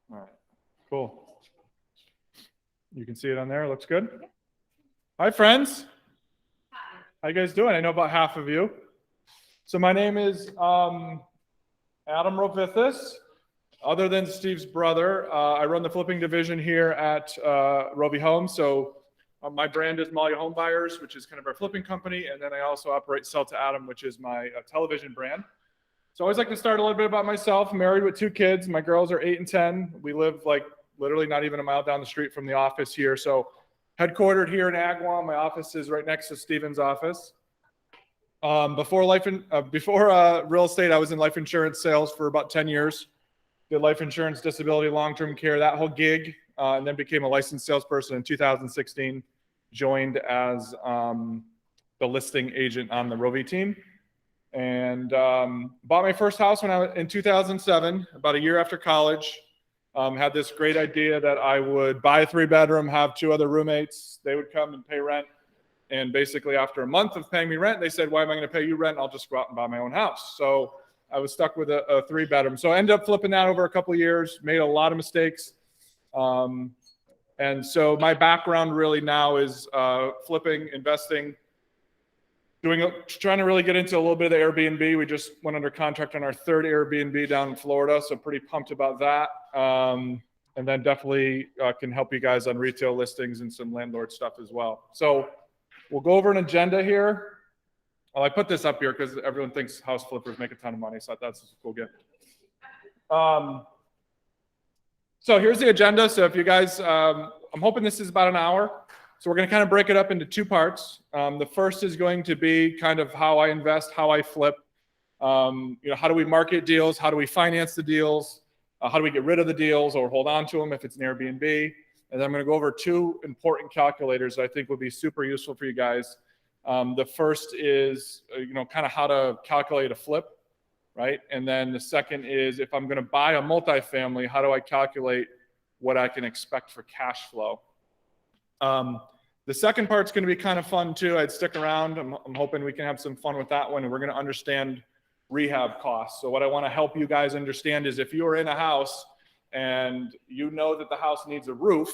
All right, cool. You can see it on there. It looks good. Hi, friends. How you guys doing? I know about half of you. So my name is Adam Rovithis. Other than Steve's brother, I run the flipping division here at Rovi Homes. So my brand is Malia Home Buyers, which is kind of our flipping company. And then I also operate Sell to Adam, which is my television brand. So I always like to start a little bit about myself. I'm married with 2 kids. My girls are 8 and 10. We live like literally not even a mile down the street from the office here. So headquartered here in Agawam. My office is right next to Steven's office. Before real estate, I was in life insurance sales for about 10 years. Did life insurance, disability, long-term care, that whole gig, and then became a licensed salesperson in 2016. Joined as the listing agent on the Rovi team. And bought my first house when I was in 2007, about a year after college. Had this great idea that I would buy a 3-bedroom, have 2 other roommates. They would come and pay rent. And basically after a month of paying me rent, they said, why am I going to pay you rent? I'll just go out and buy my own house. So I was stuck with a 3-bedroom. So I ended up flipping that over a couple of years, made a lot of mistakes. And so my background really now is flipping, investing, trying to really get into a little bit of the Airbnb. We just went under contract on our 3rd Airbnb down in Florida, so pretty pumped about that. And then definitely can help you guys on retail listings and some landlord stuff as well. So we'll go over an agenda here. Well, I put this up here because everyone thinks house flippers make a ton of money, so that's a cool gift. So here's the agenda. So if you guys, I'm hoping this is about an hour. So we're going to kind of break it up into 2 parts. The first is going to be kind of how I invest, how I flip. How do we market deals? How do we finance the deals? How do we get rid of the deals or hold on to them if it's an Airbnb? And then I'm going to go over 2 important calculators that I think will be super useful for you guys. The first is, kind of how to calculate a flip, right? And then the second is if I'm going to buy a multifamily, how do I calculate what I can expect for cash flow? The second part's going to be kind of fun too. I'd stick around. I'm hoping we can have some fun with that one, and we're going to understand rehab costs. So what I want to help you guys understand is if you're in a house and you know that the house needs a roof,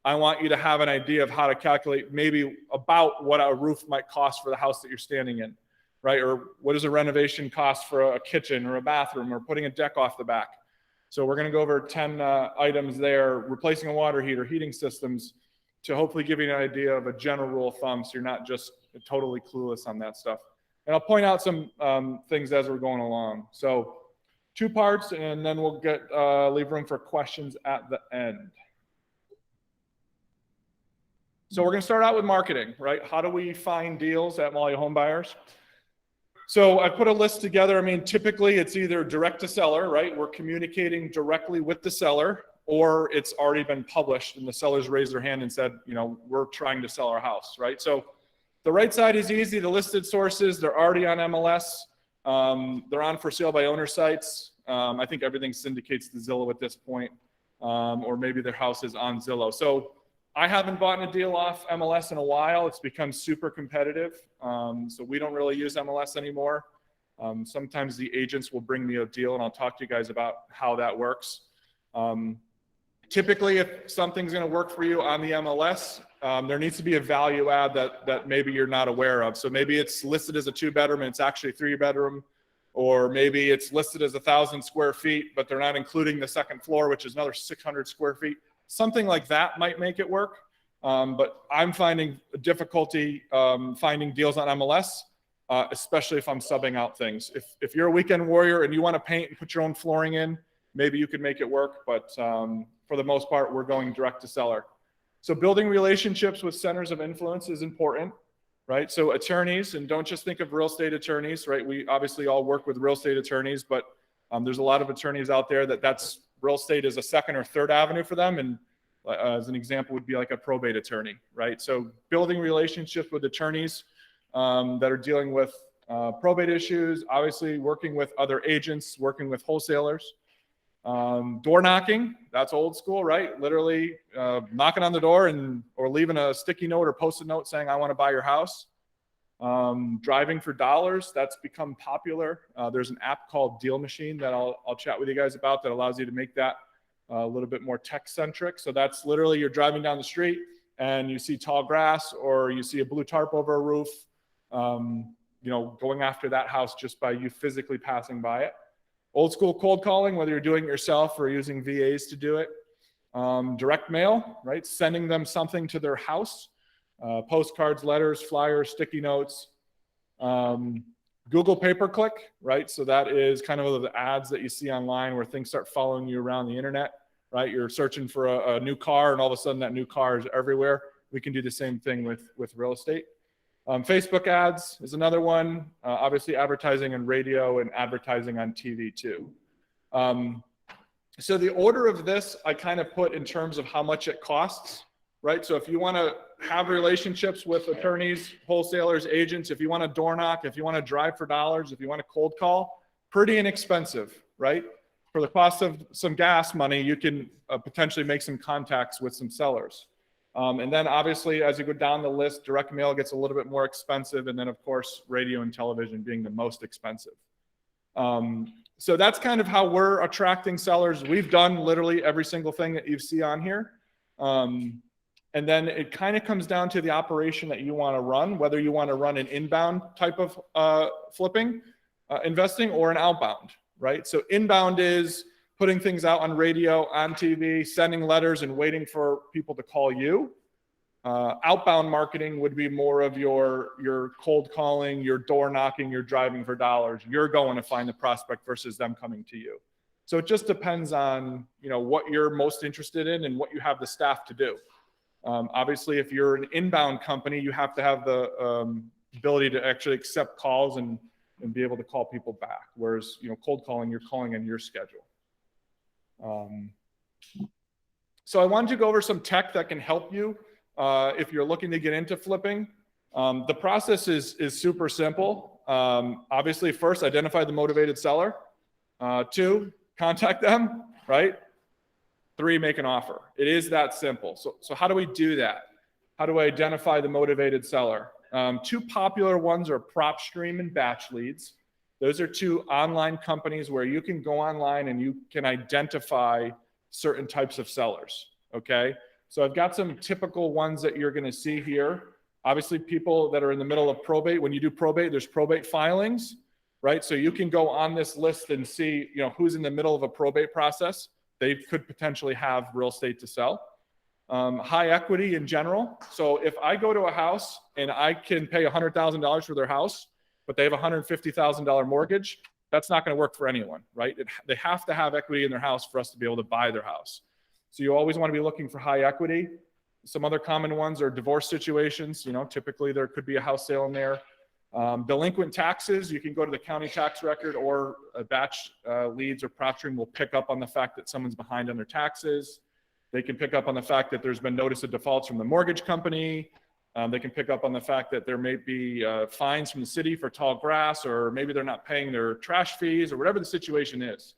I want you to have an idea of how to calculate maybe about what a roof might cost for the house that you're standing in, right? Or what does a renovation cost for a kitchen or a bathroom or putting a deck off the back? So we're going to go over 10 items there, replacing a water heater, heating systems, to hopefully give you an idea of a general rule of thumb so you're not just totally clueless on that stuff. And I'll point out some things as we're going along. So 2 parts, and then we'll leave room for questions at the end. So we're going to start out with marketing, right? How do we find deals at Malia Home Buyers? So I put a list together. I mean, typically it's either direct to seller, right? We're communicating directly with the seller, or it's already been published and the sellers raised their hand and said, we're trying to sell our house, right? So the right side is easy. The listed sources, they're already on MLS. They're on for sale by owner sites. I think everything syndicates to Zillow at this point, or maybe their house is on Zillow. So I haven't bought a deal off MLS in a while. It's become super competitive. So we don't really use MLS anymore. Sometimes the agents will bring me a deal, and I'll talk to you guys about how that works. Typically, if something's going to work for you on the MLS, there needs to be a value add that maybe you're not aware of. So maybe it's listed as a 2-bedroom and it's actually a 3-bedroom, or maybe it's listed as 1,000 square feet, but they're not including the 2nd floor, which is another 600 square feet. Something like that might make it work. But I'm finding difficulty finding deals on MLS, especially if I'm subbing out things. If you're a weekend warrior and you want to paint and put your own flooring in, maybe you could make it work. But for the most part, we're going direct to seller. So building relationships with centers of influence is important, right? So attorneys, and don't just think of real estate attorneys, right? We obviously all work with real estate attorneys, but there's a lot of attorneys out there that's real estate is a 2nd or 3rd avenue for them. And as an example would be like a probate attorney, right? So building relationships with attorneys that are dealing with probate issues, obviously working with other agents, working with wholesalers. Door knocking, that's old school, right? Literally knocking on the door or leaving a sticky note or post-it note saying, I want to buy your house. Driving for dollars, that's become popular. There's an app called Deal Machine that I'll chat with you guys about that allows you to make that a little bit more tech centric. So that's literally you're driving down the street and you see tall grass or you see a blue tarp over a roof, you know, going after that house just by you physically passing by it. Old school cold calling, whether you're doing it yourself or using VAs to do it. Direct mail, right? Sending them something to their house. Postcards, letters, flyers, sticky notes. Google pay-per-click, right? So that is kind of the ads that you see online where things start following you around the internet, right? You're searching for a new car and all of a sudden that new car is everywhere. We can do the same thing with real estate. Facebook ads is another one. Obviously advertising on radio and advertising on TV too. So the order of this, I kind of put in terms of how much it costs, right? So if you want to have relationships with attorneys, wholesalers, agents, if you want to door knock, if you want to drive for dollars, if you want to cold call, pretty inexpensive, right? For the cost of some gas money, you can potentially make some contacts with some sellers. And then obviously, as you go down the list, direct mail gets a little bit more expensive. And then of course, radio and television being the most expensive. So that's kind of how we're attracting sellers. We've done literally every single thing that you see on here. And then it kind of comes down to the operation that you want to run, whether you want to run an inbound type of flipping, investing, or an outbound, right? So inbound is putting things out on radio, on TV, sending letters and waiting for people to call you. Outbound marketing would be more of your cold calling, your door knocking, your driving for dollars. You're going to find the prospect versus them coming to you. So it just depends on, you know, what you're most interested in and what you have the staff to do. Obviously, if you're an inbound company, you have to have the ability to actually accept calls and be able to call people back. Whereas, you know, cold calling, you're calling on your schedule. So I wanted to go over some tech that can help you if you're looking to get into flipping. The process is super simple. Obviously, first, identify the motivated seller. 2, contact them, right? 3, make an offer. It is that simple. So how do we do that? How do I identify the motivated seller? 2 popular ones are PropStream and Batch Leads. Those are 2 online companies where you can go online and you can identify certain types of sellers, okay? So I've got some typical ones that you're gonna see here. Obviously, people that are in the middle of probate. When you do probate, there's probate filings, right? So you can go on this list and see, you know, who's in the middle of a probate process. They could potentially have real estate to sell. High equity in general. So if I go to a house and I can pay $100,000 for their house, but they have a $150,000 mortgage, that's not going to work for anyone, right? They have to have equity in their house for us to be able to buy their house. So you always want to be looking for high equity. Some other common ones are divorce situations. You know, typically there could be a house sale in there. Delinquent taxes, you can go to the county tax record, or a Batch Leads or PropStream will pick up on the fact that someone's behind on their taxes. They can pick up on the fact that there's been notice of defaults from the mortgage company. They can pick up on the fact that there may be fines from the city for tall grass, or maybe they're not paying their trash fees, or whatever the situation is.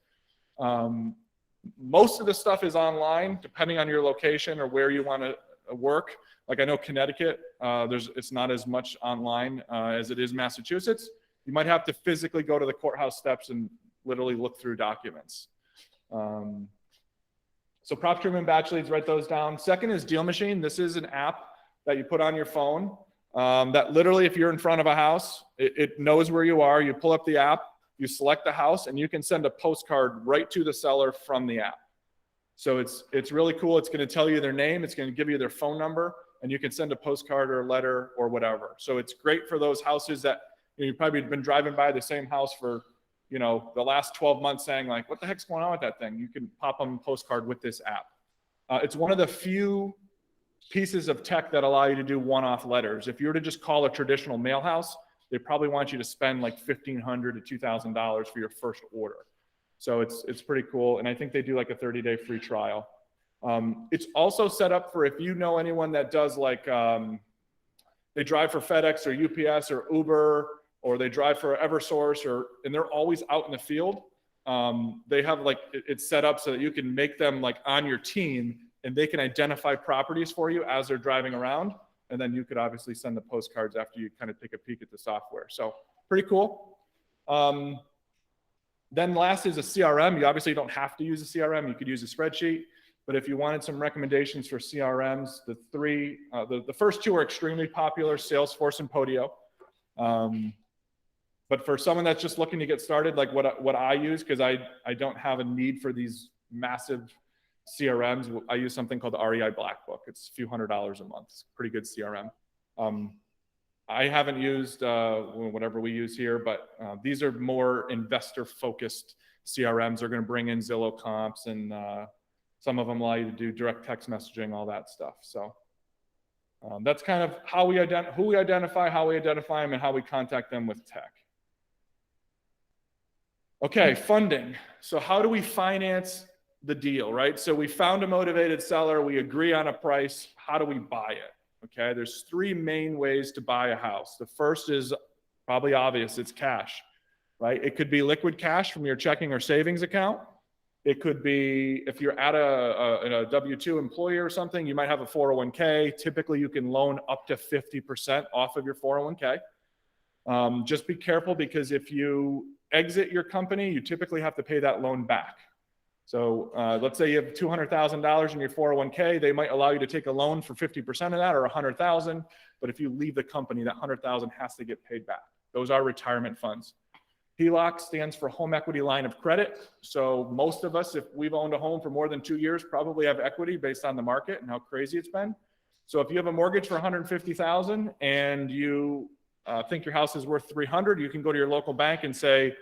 Most of the stuff is online, depending on your location or where you want to work. Like I know Connecticut, it's not as much online as it is Massachusetts. You might have to physically go to the courthouse steps and literally look through documents. So PropStream and Batch Leads, write those down. Second is Deal Machine. This is an app that you put on your phone that literally, if you're in front of a house, it knows where you are. You pull up the app, you select the house, and you can send a postcard right to the seller from the app. So it's really cool. It's going to tell you their name. It's going to give you their phone number, and you can send a postcard or a letter or whatever. So it's great for those houses that, you know, you've probably been driving by the same house for, you know, the last 12 months saying like, what the heck's going on with that thing? You can pop them a postcard with this app. It's one of the few pieces of tech that allow you to do one-off letters. If you were to just call a traditional mail house, they probably want you to spend like $1,500 to $2,000 for your first order. So it's pretty cool. And I think they do like a 30-day free trial. It's also set up for if you know anyone that does like, they drive for FedEx or UPS or Uber, or they drive for EverSource, and they're always out in the field. They have like, it's set up so that you can make them like on your team, and they can identify properties for you as they're driving around. And then you could obviously send the postcards after you kind of take a peek at the software. So pretty cool. Then last is a CRM. You obviously don't have to use a CRM. You could use a spreadsheet. But if you wanted some recommendations for CRMs, the first two are extremely popular, Salesforce and Podio. But for someone that's just looking to get started, like what I use, because I don't have a need for these massive CRMs, I use something called the REI Black Book. It's a few $100s a month. It's a pretty good CRM. I haven't used whatever we use here, but these are more investor-focused CRMs. They're going to bring in Zillow comps, and some of them allow you to do direct text messaging, all that stuff. So that's kind of how who we identify, how we identify them, and how we contact them with tech. Okay, funding. So how do we finance the deal, right? So we found a motivated seller. We agree on a price. How do we buy it? Okay, there's three main ways to buy a house. The first is probably obvious. It's cash, right? It could be liquid cash from your checking or savings account. It could be, if you're at a W-2 employee or something, you might have a 401k. Typically, you can loan up to 50% off of your 401k. Just be careful, because if you exit your company, you typically have to pay that loan back. So let's say you have $200,000 in your 401k, they might allow you to take a loan for 50% of that, or $100,000. But if you leave the company, that $100,000 has to get paid back. Those are retirement funds. Heloc stands for home equity line of credit. So most of us, if we've owned a home for more than 2 years, probably have equity based on the market and how crazy it's been. So if you have a mortgage for $150,000 and you think your house is worth $300,000, you can go to your local bank and say,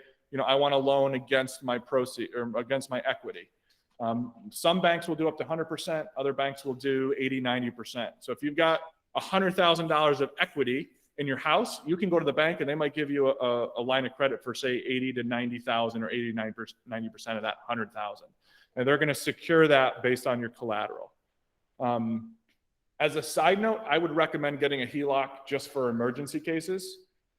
I want a loan against my proceed or against my equity. Some banks will do up to 100%. Other banks will do 80, 90%. So if you've got $100,000 of equity in your house, you can go to the bank and they might give you a line of credit for, say, 80 to 90,000 or 89%, 90% of that 100,000. And they're going to secure that based on your collateral. As a side note, I would recommend getting a Heloc just for emergency cases.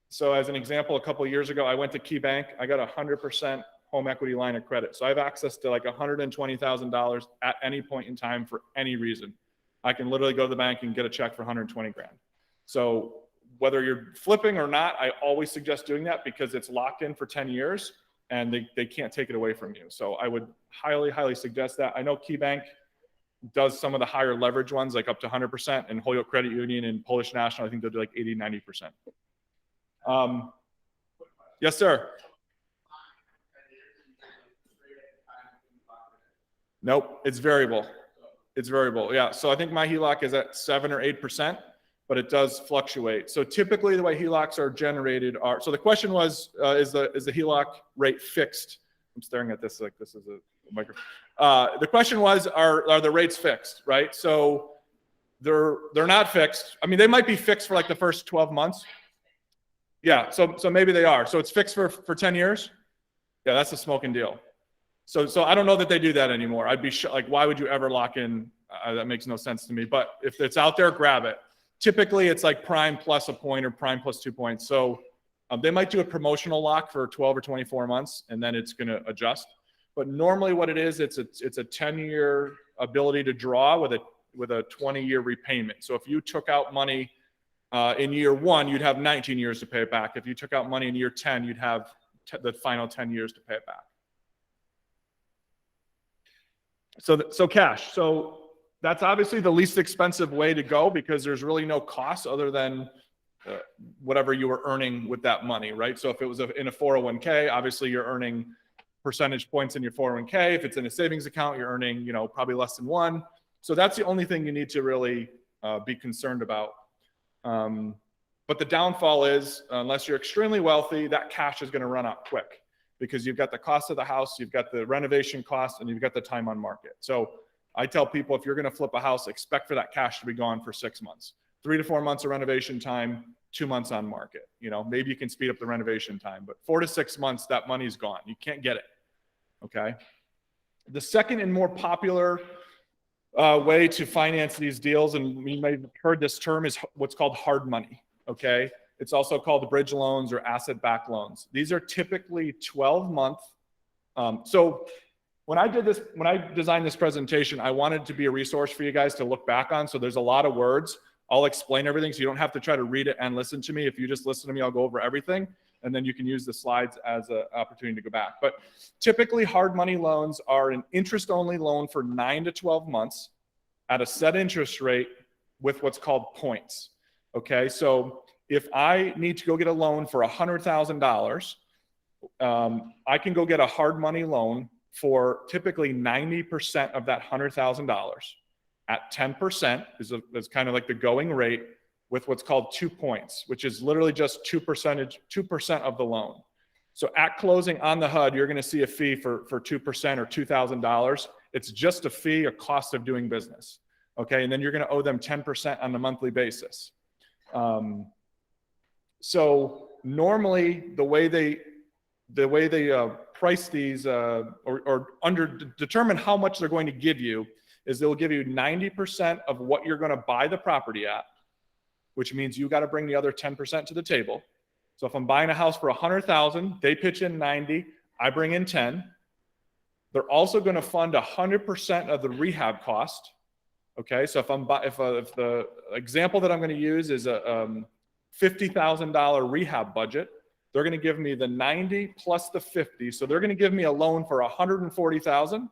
So as an example, a couple of years ago, I went to Key Bank. I got a 100% home equity line of credit. So I have access to like $120,000 at any point in time for any reason. I can literally go to the bank and get a check for 120 grand. So whether you're flipping or not, I always suggest doing that, because it's locked in for 10 years and they can't take it away from you. So I would highly, highly suggest that. I know Key Bank does some of the higher leverage ones, like up to 100%, and Heloc Credit Union and Polish National, I think they'll do like 80, 90%. Yes, sir. Nope, it's variable. It's variable. Yeah. So I think my Heloc is at 7 or 8%, but it does fluctuate. So typically the way Helocs are generated are, so the question was, is the Heloc rate fixed? I'm staring at this like this is a microphone. The question was, are the rates fixed, right? So they're not fixed. I mean, they might be fixed for like the first 12 months. Yeah, so maybe they are. So it's fixed for 10 years? Yeah, that's a smoking deal. So I don't know that they do that anymore. I'd be like, why would you ever lock in? That makes no sense to me. But if it's out there, grab it. Typically, it's like prime plus a point or prime plus 2 points. So they might do a promotional lock for 12 or 24 months, and then it's going to adjust. But normally what it is, it's a 10-year ability to draw with a 20-year repayment. So if you took out money in year 1, you'd have 19 years to pay it back. If you took out money in year 10, you'd have the final 10 years to pay it back. So cash. So that's obviously the least expensive way to go, because there's really no cost other than whatever you were earning with that money, right? So if it was in a 401k, obviously you're earning percentage points in your 401k. If it's in a savings account, you're earning, probably less than 1. So that's the only thing you need to really be concerned about. But the downfall is, unless you're extremely wealthy, that cash is going to run out quick, because you've got the cost of the house, you've got the renovation cost, and you've got the time on market. So I tell people, if you're going to flip a house, expect for that cash to be gone for 6 months. 3 to 4 months of renovation time, 2 months on market. Maybe you can speed up the renovation time, but 4 to 6 months, that money's gone. You can't get it. Okay. The second and more popular way to finance these deals, and you may have heard this term, is what's called hard money. Okay. It's also called bridge loans or asset-backed loans. These are typically 12-month. So when I designed this presentation, I wanted it to be a resource for you guys to look back on. So there's a lot of words. I'll explain everything, so you don't have to try to read it and listen to me. If you just listen to me, I'll go over everything. and then you can use the slides as an opportunity to go back. But typically hard money loans are an interest-only loan for 9 to 12 months at a set interest rate with what's called points. Okay, so if I need to go get a loan for $100,000, I can go get a hard money loan for typically 90% of that $100,000 at 10% is kind of like the going rate with what's called 2 points, which is literally just 2% of the loan. So at closing on the HUD, you're going to see a fee for 2% or $2,000. It's just a fee, a cost of doing business. Okay, and then you're going to owe them 10% on a monthly basis. So normally the way they price these or determine how much they're going to give you is they'll give you 90% of what you're going to buy the property at, which means you got to bring the other 10% to the table. So if I'm buying a house for $100,000, they pitch in 90, I bring in 10. They're also going to fund 100% of the rehab cost. Okay, so if the example that I'm going to use is a $50,000 rehab budget, they're going to give me the 90 plus the 50. So they're going to give me a loan for $140,000.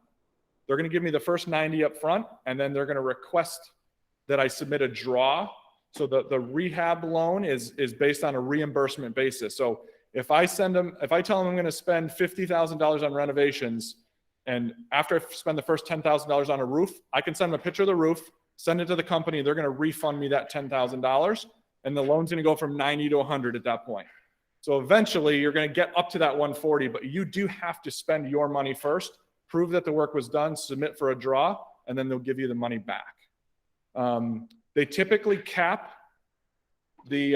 They're going to give me the first 90 up front, and then they're going to request that I submit a draw. So the rehab loan is based on a reimbursement basis. So if I tell them I'm going to spend $50,000 on renovations, and after I spend the first $10,000 on a roof, I can send them a picture of the roof, send it to the company. They're going to refund me that $10,000, and the loan's going to go from 90 to 100 at that point. So eventually you're going to get up to that 140, but you do have to spend your money first, prove that the work was done, submit for a draw, and then they'll give you the money back. They typically cap the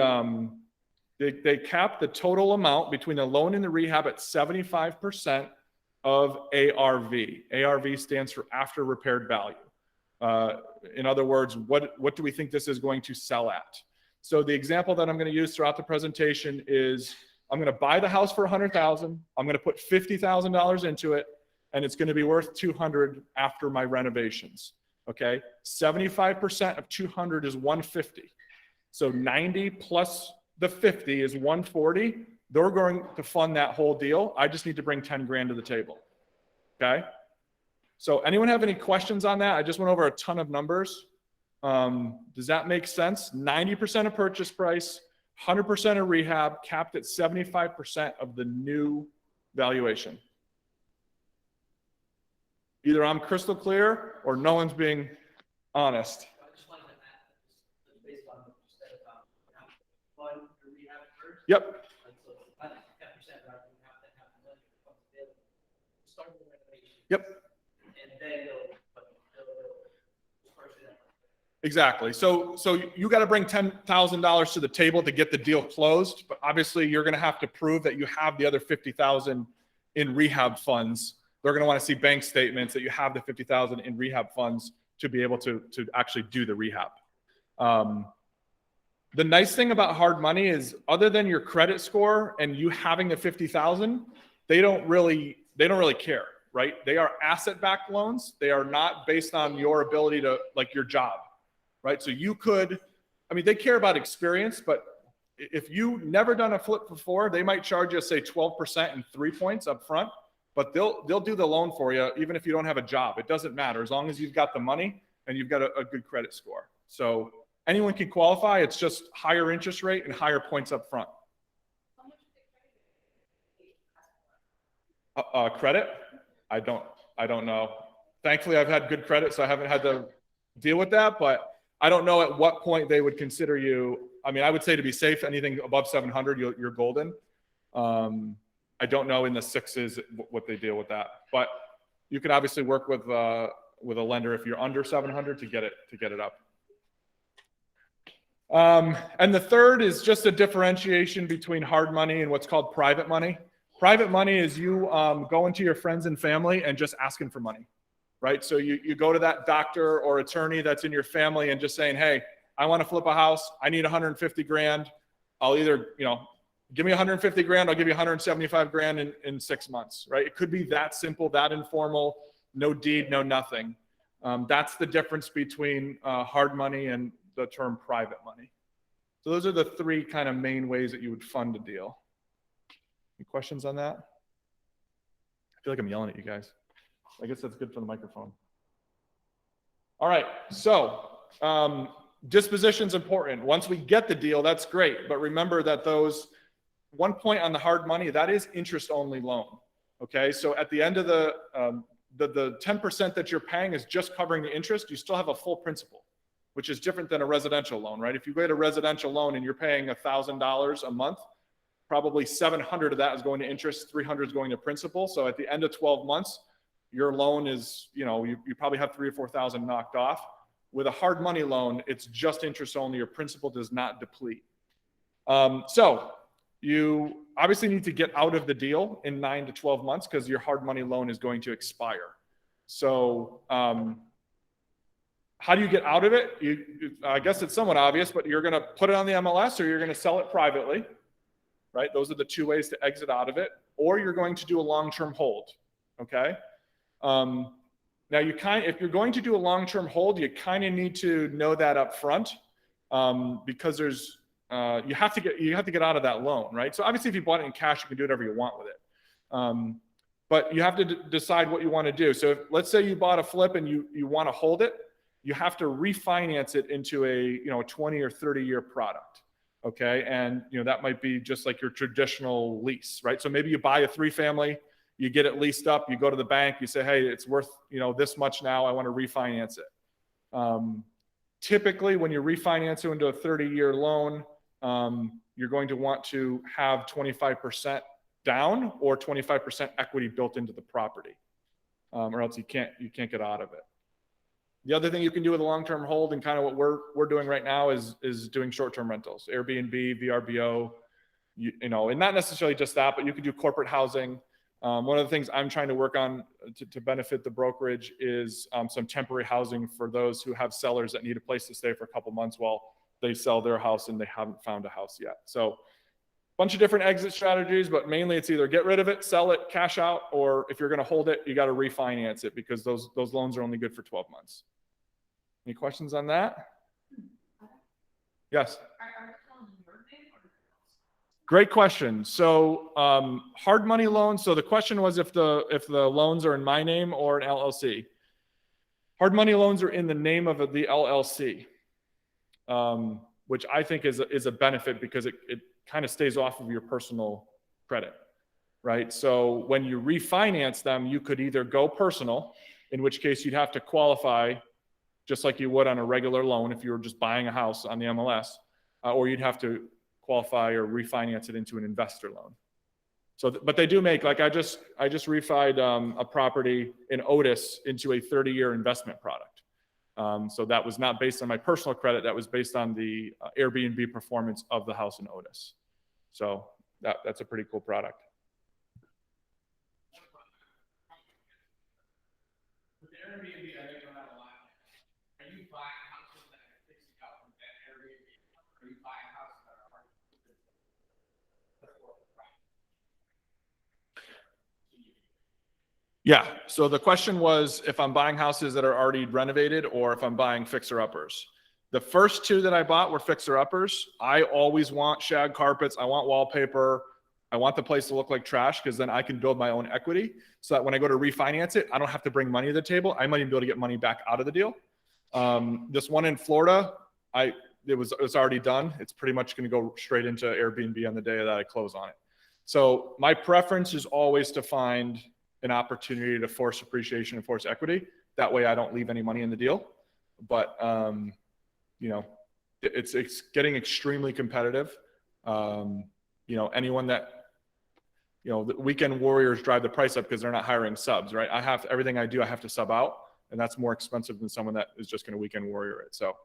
total amount between the loan and the rehab at 75% of ARV. ARV stands for after repaired value. In other words, what do we think this is going to sell at? So the example that I'm going to use throughout the presentation is I'm going to buy the house for $100,000. I'm going to put $50,000 into it, and it's going to be worth $200 after my renovations. Okay, 75% of 200 is 150. So 90 plus the 50 is 140. They're going to fund that whole deal. I just need to bring 10 grand to the table. Okay. So anyone have any questions on that? I just went over a ton of numbers. Does that make sense? 90% of purchase price, 100% of rehab, capped at 75% of the new valuation. Either I'm crystal clear or no one's being honest. I just wanted to add, based on what you said about fund the rehab first. Yep. So I think 10% rather than have to have the money that comes available. Start with the renovation. Yep. And then they'll first it out. Exactly. So you got to bring $10,000 to the table to get the deal closed, but obviously you're going to have to prove that you have the other $50,000 in rehab funds. They're going to want to see bank statements that you have the $50,000 in rehab funds to be able to actually do the rehab. The nice thing about hard money is, other than your credit score and you having the $50,000, they don't really care, right? They are asset-backed loans. They are not based on your ability to, like, your job, right? So you could, I mean, they care about experience, but if you never done a flip before, they might charge you, say, 12% and 3 points up front. But they'll do the loan for you even if you don't have a job. It doesn't matter as long as you've got the money and you've got a good credit score. So anyone can qualify. It's just higher interest rate and higher points up front. Credit? I don't know. Thankfully, I've had good credit, so I haven't had to deal with that. But I don't know at what point they would consider you. I mean, I would say to be safe, anything above 700, you're golden. I don't know in the sixes what they deal with that, but you can obviously work with a lender if you're under 700 to get it up. And the third is just a differentiation between hard money and what's called private money. Private money is you going to your friends and family and just asking for money, right? So you go to that doctor or attorney that's in your family and just saying, hey, I want to flip a house. I need 150 grand. I'll either, give me 150 grand, I'll give you 175 grand in 6 months, right? It could be that simple, that informal, no deed, no nothing. That's the difference between hard money and the term private money. So those are the three kind of main ways that you would fund a deal. Any questions on that? I feel like I'm yelling at you guys. I guess that's good for the microphone. All right, so disposition's important. Once we get the deal, that's great. But remember that those, one point on the hard money, that is interest-only loan. Okay, so at the end of the 10% that you're paying is just covering the interest. You still have a full principal, which is different than a residential loan, right? If you get a residential loan and you're paying $1,000 a month, probably 700 of that is going to interest, 300 is going to principal. So at the end of 12 months, your loan is, you probably have 3,000 or 4,000 knocked off. With a hard money loan, it's just interest only. Your principal does not deplete. So you obviously need to get out of the deal in 9 to 12 months because your hard money loan is going to expire. So how do you get out of it? I guess it's somewhat obvious, but you're going to put it on the MLS or you're going to sell it privately, right? Those are the two ways to exit out of it. Or you're going to do a long-term hold, okay? Now if you're going to do a long-term hold, you kind of need to know that up front because there's you have to get out of that loan, right? So obviously if you bought it in cash, you can do whatever you want with it. But you have to decide what you want to do. So let's say you bought a flip and you want to hold it, you have to refinance it into a 20 or 30-year product, okay? And that might be just like your traditional lease, right? So maybe you buy a 3-family, you get it leased up, you go to the bank, you say, hey, it's worth this much now, I want to refinance it. Typically, when you refinance it into a 30-year loan, you're going to want to have 25% down or 25% equity built into the property, or else you can't get out of it. The other thing you can do with a long-term hold and kind of what we're doing right now is doing short-term rentals, Airbnb, VRBO, and not necessarily just that, but you can do corporate housing. One of the things I'm trying to work on to benefit the brokerage is some temporary housing for those who have sellers that need a place to stay for a couple months while they sell their house and they haven't found a house yet. So a bunch of different exit strategies, but mainly it's either get rid of it, sell it, cash out, or if you're going to hold it, you got to refinance it because those loans are only good for 12 months. Any questions on that? Yes. Great question. So hard money loans. So the question was if the loans are in my name or an LLC. Hard money loans are in the name of the LLC, which I think is a benefit because it kind of stays off of your personal credit, right? So when you refinance them, you could either go personal, in which case you'd have to qualify just like you would on a regular loan if you were just buying a house on the MLS, or you'd have to qualify or refinance it into an investor loan. So, but they do make, like I just refied a property in Otis into a 30-year investment product. So that was not based on my personal credit. That was based on the Airbnb performance of the house in Otis. So that's a pretty cool product. With the Airbnb, I think you'll have a lot. Are you buying houses that are fixing up from that Airbnb? Or are you buying houses that are already Yeah. So the question was if I'm buying houses that are already renovated or if I'm buying fixer-uppers. The first two that I bought were fixer-uppers. I always want shag carpets. I want wallpaper. I want the place to look like trash because then I can build my own equity so that when I go to refinance it, I don't have to bring money to the table. I might even be able to get money back out of the deal. This one in Florida, it's already done. It's pretty much going to go straight into Airbnb on the day that I close on it. So my preference is always to find an opportunity to force appreciation and force equity. That way I don't leave any money in the deal. But, it's getting extremely competitive. Anyone that, the weekend warriors drive the price up because they're not hiring subs, right? Everything I do, I have to sub out, and that's more expensive than someone that is just going to weekend warrior it. So,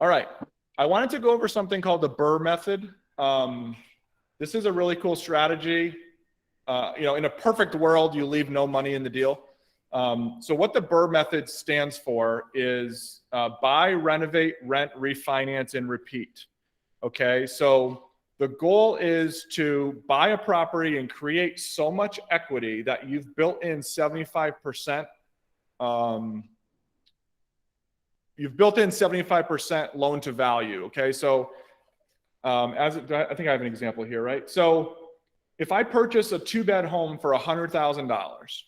all right. I wanted to go over something called the Bur Method. This is a really cool strategy. In a perfect world, you leave no money in the deal. So what the Bur Method stands for is buy, renovate, rent, refinance, and repeat. Okay, so the goal is to buy a property and create so much equity that you've built in 75%. You've built in 75% loan to value. Okay, so I think I have an example here, right? So if I purchase a 2-bed home for $100,000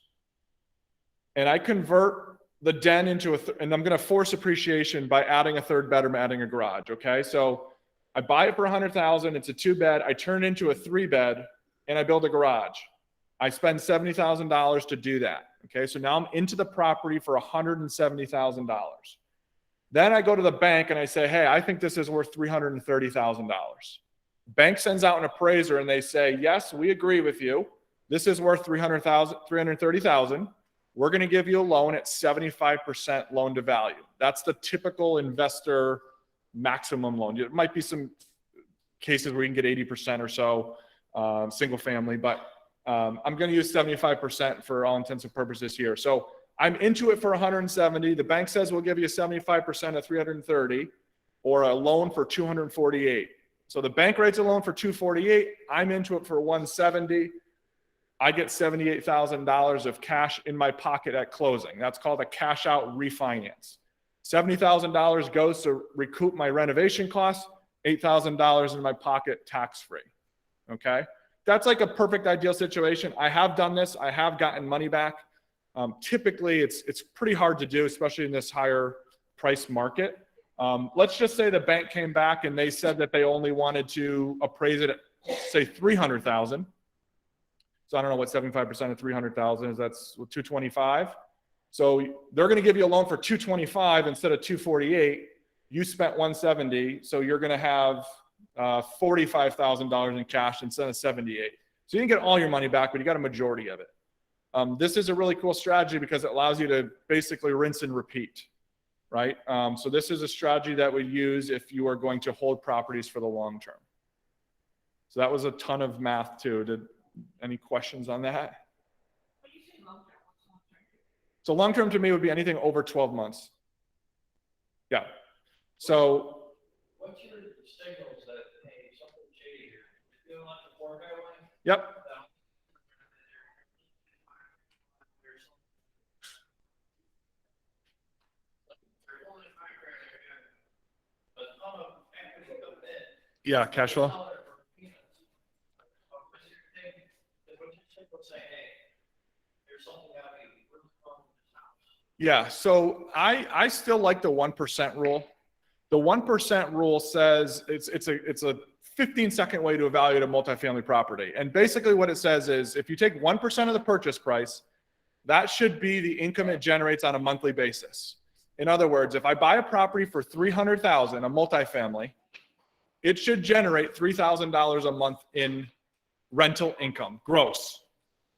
and I convert the den into and I'm going to force appreciation by adding a 3rd bedroom, adding a garage. Okay. So I buy it for 100,000. It's a 2-bed. I turn it into a 3-bed and I build a garage. I spend $70,000 to do that. Okay. So now I'm into the property for $170,000. Then I go to the bank and I say, hey, I think this is worth $330,000. Bank sends out an appraiser and they say, yes, we agree with you. This is worth $330,000. We're going to give you a loan at 75% loan to value. That's the typical investor maximum loan. It might be some cases where you can get 80% or so, single family, but I'm going to use 75% for all intents and purposes here. So I'm into it for 170. The bank says we'll give you 75% of 330 or a loan for 248. So the bank rates a loan for 248. I'm into it for 170. I get $78,000 of cash in my pocket at closing. That's called a cash out refinance. $70,000 goes to recoup my renovation costs, $8,000 in my pocket tax-free. Okay. That's like a perfect ideal situation. I have done this. I have gotten money back. Typically it's pretty hard to do, especially in this higher price market. Let's just say the bank came back and they said that they only wanted to appraise it at say 300,000. So I don't know what 75% of 300,000 is. That's 225. So they're going to give you a loan for 225 instead of 248. You spent 170. So you're going to have $45,000 in cash instead of 78. So you didn't get all your money back, but you got a majority of it. This is a really cool strategy because it allows you to basically rinse and repeat, right? So this is a strategy that we use if you are going to hold properties for the long term. So that was a ton of math too. Any questions on that? When you say long term, what's long term? So long term to me would be anything over 12 months. Yeah. So What's your signals that, hey, something shady here? You don't like the 4-guy one? yep. Yeah, cash flow. Yeah, so I still like the 1% rule. The 1% rule says it's a 15-second way to evaluate a multifamily property. And basically what it says is if you take 1% of the purchase price, that should be the income it generates on a monthly basis. In other words, if I buy a property for $300,000, a multifamily, it should generate $3,000 a month in rental income, gross.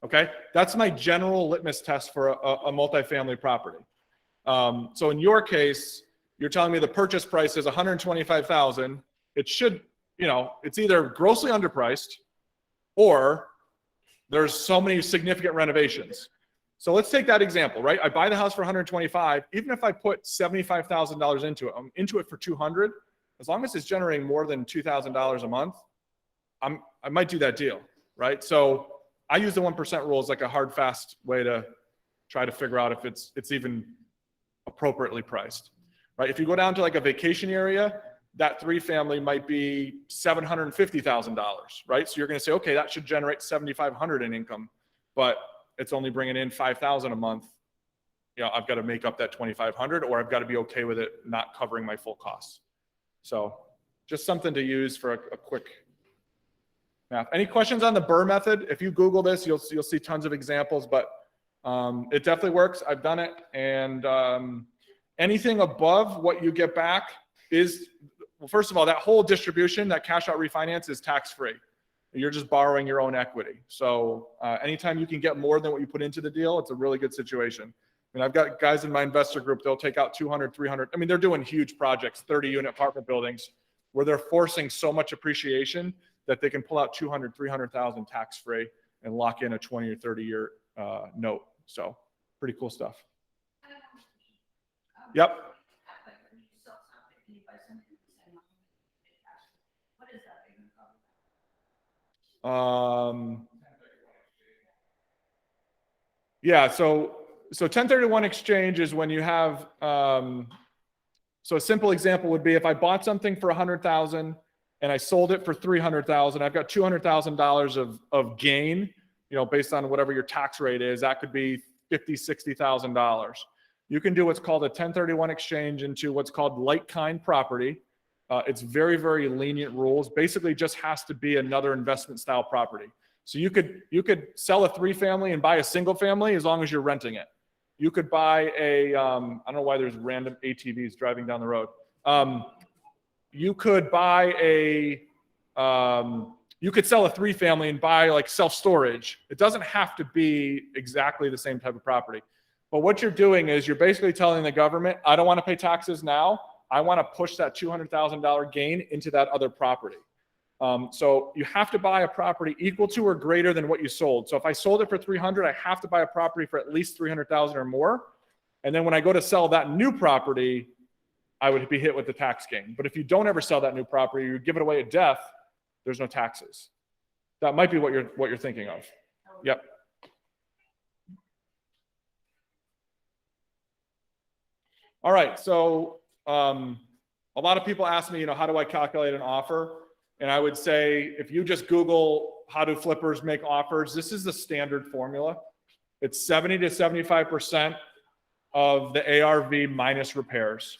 Okay, that's my general litmus test for a multifamily property. So in your case, you're telling me the purchase price is $125,000. It should, it's either grossly underpriced or there's so many significant renovations. So let's take that example, right? I buy the house for 125. Even if I put $75,000 into it, I'm into it for 200. As long as it's generating more than $2,000 a month, I might do that deal, right? So I use the 1% rule as like a hard, fast way to try to figure out if it's even appropriately priced, right? If you go down to like a vacation area, that 3-family might be $750,000, right? So you're going to say, okay, that should generate $7,500 in income, but it's only bringing in $5,000 a month. I've got to make up that $2,500, or I've got to be okay with it not covering my full costs. So just something to use for a quick math. Any questions on the Bur method? If you Google this, you'll see tons of examples, but it definitely works. I've done it. And anything above what you get back is, well, first of all, that whole distribution, that cash out refinance is tax-free. You're just borrowing your own equity. So anytime you can get more than what you put into the deal, it's a really good situation. I mean, I've got guys in my investor group, they'll take out 200, 300. I mean, they're doing huge projects, 30-unit apartment buildings, where they're forcing so much appreciation that they can pull out 200, 300,000 tax-free and lock in a 20 or 30-year note. So pretty cool stuff. Yep. Yeah, so 1031 exchange is when you have, so a simple example would be if I bought something for 100,000, and I sold it for $300,000, I've got $200,000 of gain, based on whatever your tax rate is. That could be $50,000, $60,000. You can do what's called a 1031 exchange into what's called like-kind property. It's very, very lenient rules. Basically, just has to be another investment style property. So you could sell a 3-family and buy a single family as long as you're renting it. You could buy I don't know why there's random ATVs driving down the road. You could buy you could sell a 3-family and buy like self-storage. It doesn't have to be exactly the same type of property. But what you're doing is you're basically telling the government, I don't want to pay taxes now. I want to push that $200,000 gain into that other property. So you have to buy a property equal to or greater than what you sold. So if I sold it for 300, I have to buy a property for at least 300,000 or more. And then when I go to sell that new property, I would be hit with the tax gain. But if you don't ever sell that new property, you give it away at death, there's no taxes. That might be what you're thinking of. Yep. All right. So a lot of people ask me, how do I calculate an offer? And I would say, if you just Google how do flippers make offers, this is the standard formula. It's 70 to 75% of the ARV minus repairs.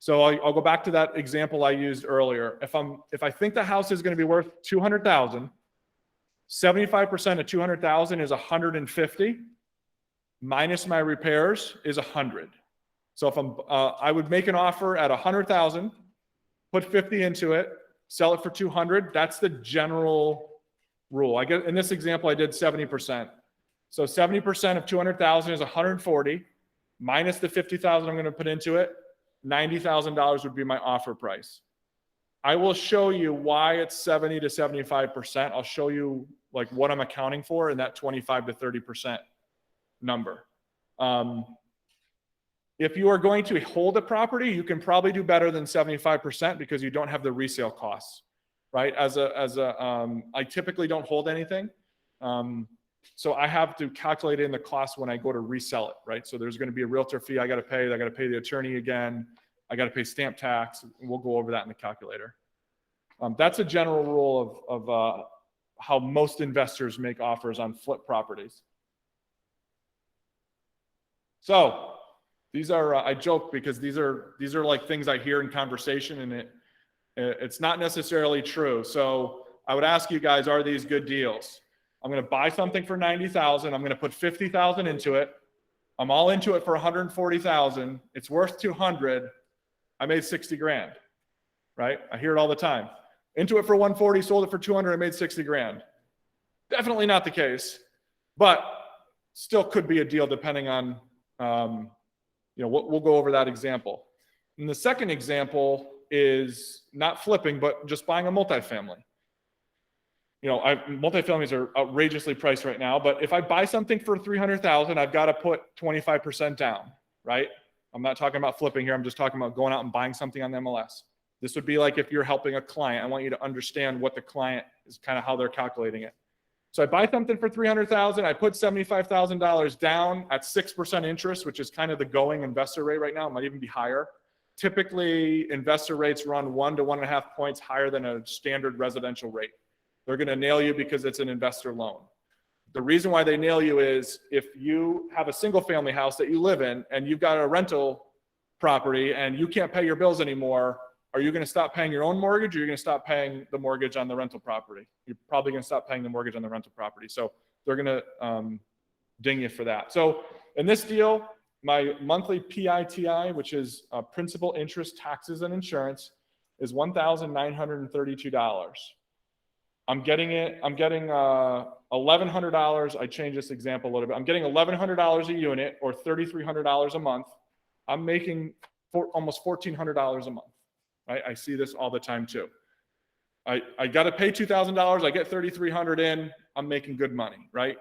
So I'll go back to that example I used earlier. If I think the house is going to be worth 200,000, 75% of 200,000 is 150, minus my repairs is 100. So if I would make an offer at 100,000, put 50 into it, sell it for 200. That's the general rule. In this example, I did 70%. So 70% of 200,000 is 140, minus the 50,000 I'm going to put into it. $90,000 would be my offer price. I will show you why it's 70 to 75%. I'll show you like what I'm accounting for in that 25 to 30% number. If you are going to hold a property, you can probably do better than 75% because you don't have the resale costs, right? I typically don't hold anything. So I have to calculate in the cost when I go to resell it, right? So there's going to be a realtor fee I got to pay. I got to pay the attorney again. I got to pay stamp tax. We'll go over that in the calculator. That's a general rule of how most investors make offers on flip properties. So these are, I joke because these are like things I hear in conversation, and it's not necessarily true. So I would ask you guys, are these good deals? I'm going to buy something for 90,000. I'm going to put 50,000 into it. I'm all into it for 140,000. It's worth 200. I made 60 grand, right? I hear it all the time. Into it for 140, sold it for 200. I made 60 grand. Definitely not the case, but still could be a deal depending on, we'll go over that example. And the second example is not flipping, but just buying a multifamily. Multifamilies are outrageously priced right now, but if I buy something for 300,000, I've got to put 25% down, right? I'm not talking about flipping here. I'm just talking about going out and buying something on the MLS. This would be like if you're helping a client. I want you to understand what the client is, kind of how they're calculating it. So I buy something for 300,000. I put $75,000 down at 6% interest, which is kind of the going investor rate right now. It might even be higher. Typically, investor rates run 1 to 1.5 points higher than a standard residential rate. They're going to nail you because it's an investor loan. The reason why they nail you is if you have a single family house that you live in and you've got a rental property and you can't pay your bills anymore, are you going to stop paying your own mortgage, or are you going to stop paying the mortgage on the rental property? You're probably going to stop paying the mortgage on the rental property. So they're going to ding you for that. So in this deal, my monthly PITI, which is principal, interest, taxes, and insurance, is $1,932. I'm getting $1,100. I changed this example a little bit. I'm getting $1,100 a unit, or $3,300 a month. I'm making almost $1,400 a month. Right? I see this all the time too. I got to pay $2,000. I get $3,300 in. I'm making good money, right?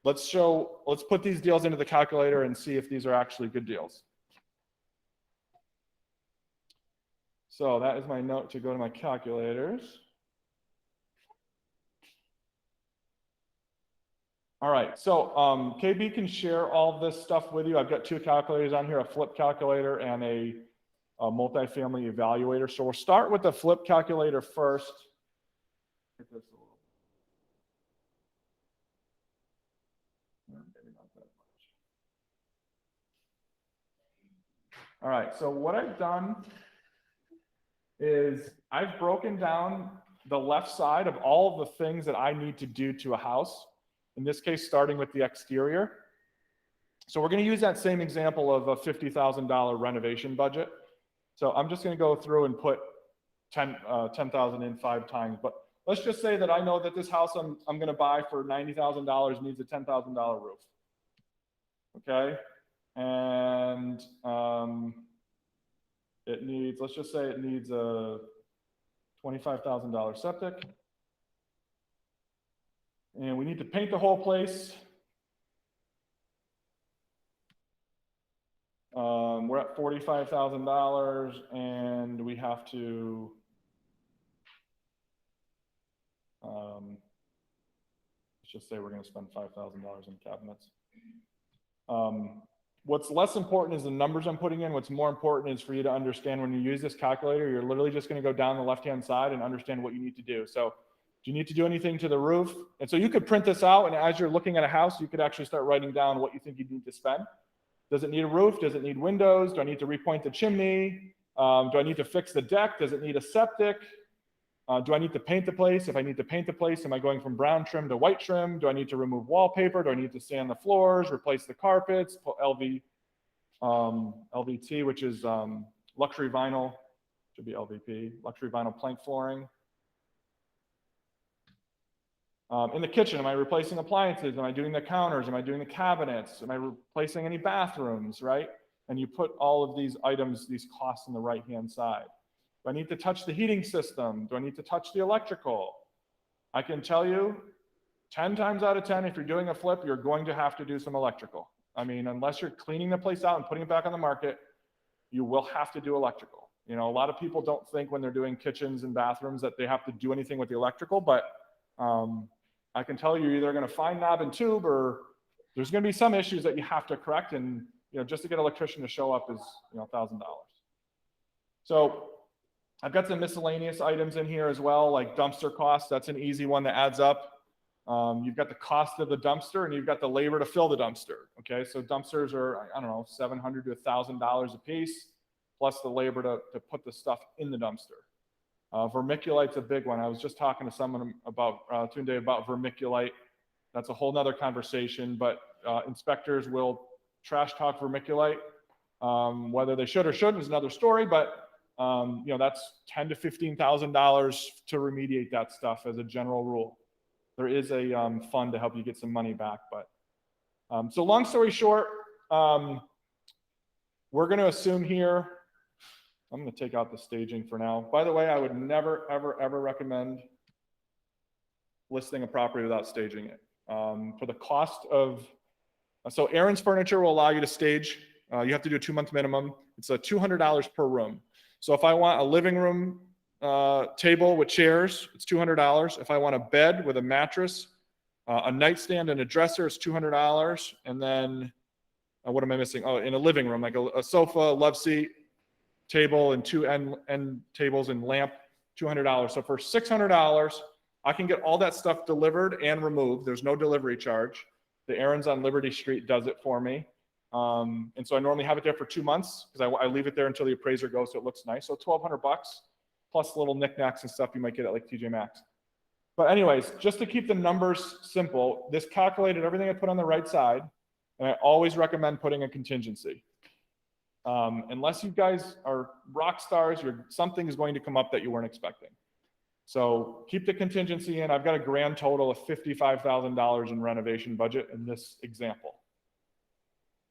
Let's put these deals into the calculator and see if these are actually good deals. So that is my note to go to my calculators. All right, so KB can share all this stuff with you. I've got two calculators on here, a flip calculator and a multifamily evaluator. So we'll start with the flip calculator first. Get this a little. Maybe not that much. All right, so what I've done is I've broken down the left side of all of the things that I need to do to a house. In this case, starting with the exterior. So we're going to use that same example of a $50,000 renovation budget. So I'm just going to go through and put 10,000 in 5 times. But let's just say that I know that this house I'm going to buy for $90,000 needs a $10,000 roof. Okay, and it needs, let's just say it needs a $25,000 septic. And we need to paint the whole place. We're at $45,000 and we have to, let's just say we're going to spend $5,000 in cabinets. What's less important is the numbers I'm putting in. What's more important is for you to understand when you use this calculator, you're literally just going to go down the left-hand side and understand what you need to do. So do you need to do anything to the roof? And so you could print this out, and as you're looking at a house, you could actually start writing down what you think you need to spend. Does it need a roof? Does it need windows? Do I need to repoint the chimney? Do I need to fix the deck? Does it need a septic? Do I need to paint the place? If I need to paint the place, am I going from brown trim to white trim? Do I need to remove wallpaper? Do I need to sand the floors, replace the carpets, put LVT, which is luxury vinyl, should be LVP, luxury vinyl plank flooring. In the kitchen, am I replacing appliances? Am I doing the counters? Am I doing the cabinets? Am I replacing any bathrooms, right? And you put all of these items, these costs on the right-hand side. Do I need to touch the heating system? Do I need to touch the electrical? I can tell you 10 times out of 10, if you're doing a flip, you're going to have to do some electrical. I mean, unless you're cleaning the place out and putting it back on the market, you will have to do electrical. You know, a lot of people don't think when they're doing kitchens and bathrooms that they have to do anything with the electrical, but I can tell you, you're either going to find knob and tube, or there's going to be some issues that you have to correct. And, you know, just to get an electrician to show up is, you know, $1,000. So I've got some miscellaneous items in here as well, like dumpster costs. That's an easy one that adds up. You've got the cost of the dumpster and you've got the labor to fill the dumpster. Okay, so dumpsters are, I don't know, $700 to $1,000 a piece, plus the labor to put the stuff in the dumpster. Vermiculite's a big one. I was just talking to someone about today about vermiculite. That's a whole nother conversation, but inspectors will trash talk vermiculite. Whether they should or shouldn't is another story, but you know, that's $10,000 to $15,000 to remediate that stuff as a general rule. There is a fund to help you get some money back, but so long story short, we're going to assume here. I'm going to take out the staging for now. By the way, I would never, ever, ever recommend listing a property without staging it. For the cost of, so Aaron's Furniture will allow you to stage. You have to do a 2-month minimum. It's $200 per room. So if I want a living room table with chairs, it's $200. If I want a bed with a mattress, a nightstand and a dresser, it's $200. And then what am I missing? Oh, in a living room, like a sofa, love seat, table, and 2 end tables and lamp, $200. So for $600, I can get all that stuff delivered and removed. There's no delivery charge. The Aaron's on Liberty Street does it for me. And so I normally have it there for 2 months because I leave it there until the appraiser goes so it looks nice. So $1,200 plus little knickknacks and stuff you might get at like TJ Maxx. But anyways, just to keep the numbers simple, this calculated everything I put on the right side, and I always recommend putting a contingency. Unless you guys are rock stars, something is going to come up that you weren't expecting. So keep the contingency in. I've got a grand total of $55,000 in renovation budget in this example.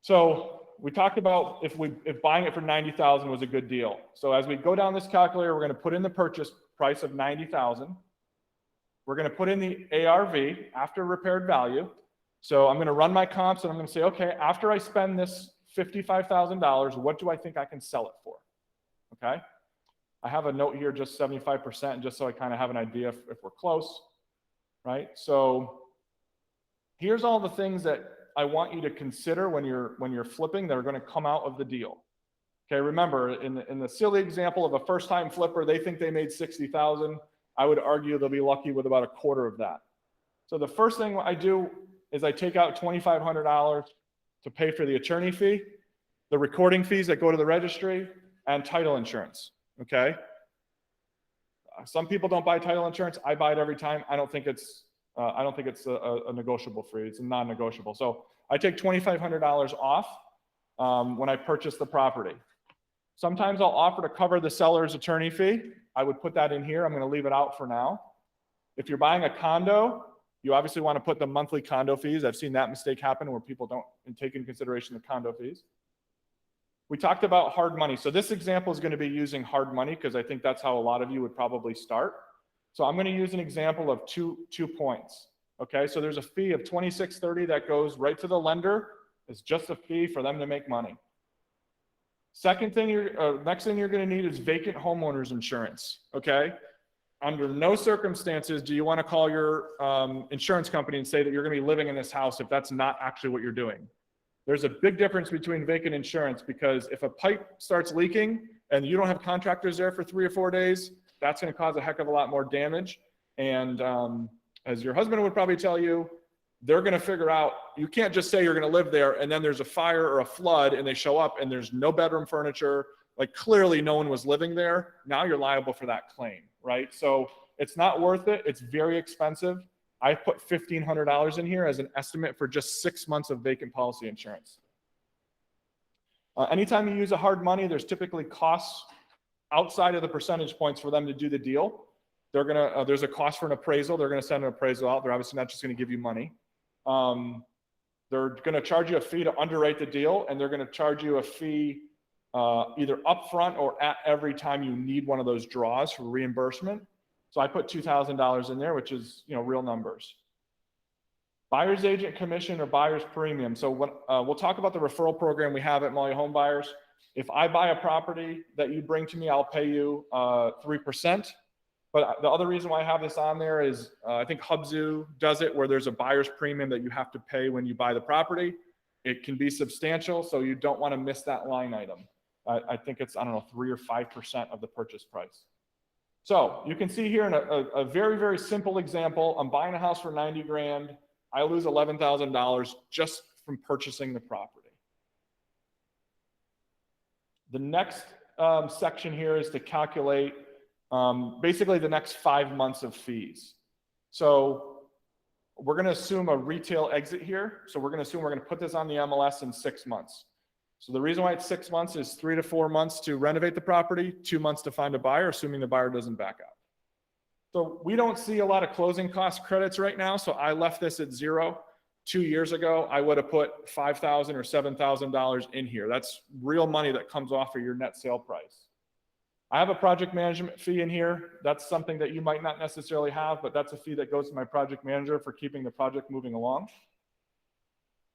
So we talked about if buying it for $90,000 was a good deal. So as we go down this calculator, we're going to put in the purchase price of $90,000. We're going to put in the ARV, after repaired value. So I'm going to run my comps and I'm going to say, okay, after I spend this $55,000, what do I think I can sell it for? Okay. I have a note here, just 75%, just so I kind of have an idea if we're close, right? So here's all the things that I want you to consider when you're flipping that are going to come out of the deal. Okay, remember, in the silly example of a first-time flipper, they think they made 60,000. I would argue they'll be lucky with about a quarter of that. So the first thing I do is I take out $2,500 to pay for the attorney fee, the recording fees that go to the registry, and title insurance, okay? Some people don't buy title insurance. I buy it every time. I don't think it's a negotiable fee. It's a non-negotiable. So I take $2,500 off when I purchase the property. Sometimes I'll offer to cover the seller's attorney fee. I would put that in here. I'm going to leave it out for now. If you're buying a condo, you obviously want to put the monthly condo fees. I've seen that mistake happen where people don't take into consideration the condo fees. We talked about hard money. So this example is going to be using hard money because I think that's how a lot of you would probably start. So I'm going to use an example of two points. Okay, so there's a fee of $26.30 that goes right to the lender. It's just a fee for them to make money. Next thing you're going to need is vacant homeowners insurance. Okay, under no circumstances do you want to call your insurance company and say that you're going to be living in this house if that's not actually what you're doing. There's a big difference between vacant insurance, because if a pipe starts leaking and you don't have contractors there for 3 or 4 days, that's going to cause a heck of a lot more damage. And as your husband would probably tell you, they're going to figure out, you can't just say you're going to live there and then there's a fire or a flood and they show up and there's no bedroom furniture, like clearly no one was living there. Now you're liable for that claim, right? So it's not worth it. It's very expensive. I put $1,500 in here as an estimate for just 6 months of vacant policy insurance. Anytime you use a hard money, there's typically costs outside of the percentage points for them to do the deal. They're gonna, there's a cost for an appraisal. They're gonna send an appraisal out. They're obviously not just gonna give you money. They're gonna charge you a fee to underwrite the deal, and they're gonna charge you a fee either upfront or at every time you need one of those draws for reimbursement. So I put $2,000 in there, which is, you know, real numbers. Buyer's agent commission or buyer's premium. So we'll talk about the referral program we have at Malia Home Buyers. If I buy a property that you bring to me, I'll pay you 3%. But the other reason why I have this on there is I think Hubzu does it, where there's a buyer's premium that you have to pay when you buy the property. It can be substantial, so you don't want to miss that line item. I think it's, I don't know, 3 or 5% of the purchase price. So you can see here in a very, very simple example, I'm buying a house for 90 grand. I lose $11,000 just from purchasing the property. The next section here is to calculate basically the next 5 months of fees. So we're going to assume a retail exit here. So we're going to assume we're going to put this on the MLS in 6 months. So the reason why it's 6 months is 3 to 4 months to renovate the property, 2 months to find a buyer, assuming the buyer doesn't back out. So we don't see a lot of closing cost credits right now. So I left this at 0. 2 years ago, I would have put $5,000 or $7,000 in here. That's real money that comes off of your net sale price. I have a project management fee in here. That's something that you might not necessarily have, but that's a fee that goes to my project manager for keeping the project moving along.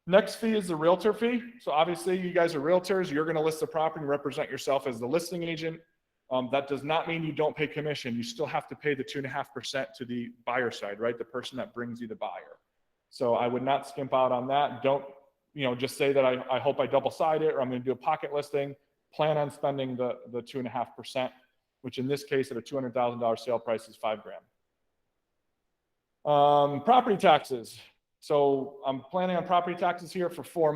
Next fee is the realtor fee. So obviously you guys are realtors. You're going to list the property and represent yourself as the listing agent. That does not mean you don't pay commission. You still have to pay the 2.5% to the buyer side, right? The person that brings you the buyer. So I would not skimp out on that. Don't, just say that I hope I double side it, or I'm going to do a pocket listing. Plan on spending the 2.5%, which in this case at a $200,000 sale price is $5 grand. Property taxes. So I'm planning on property taxes here for 6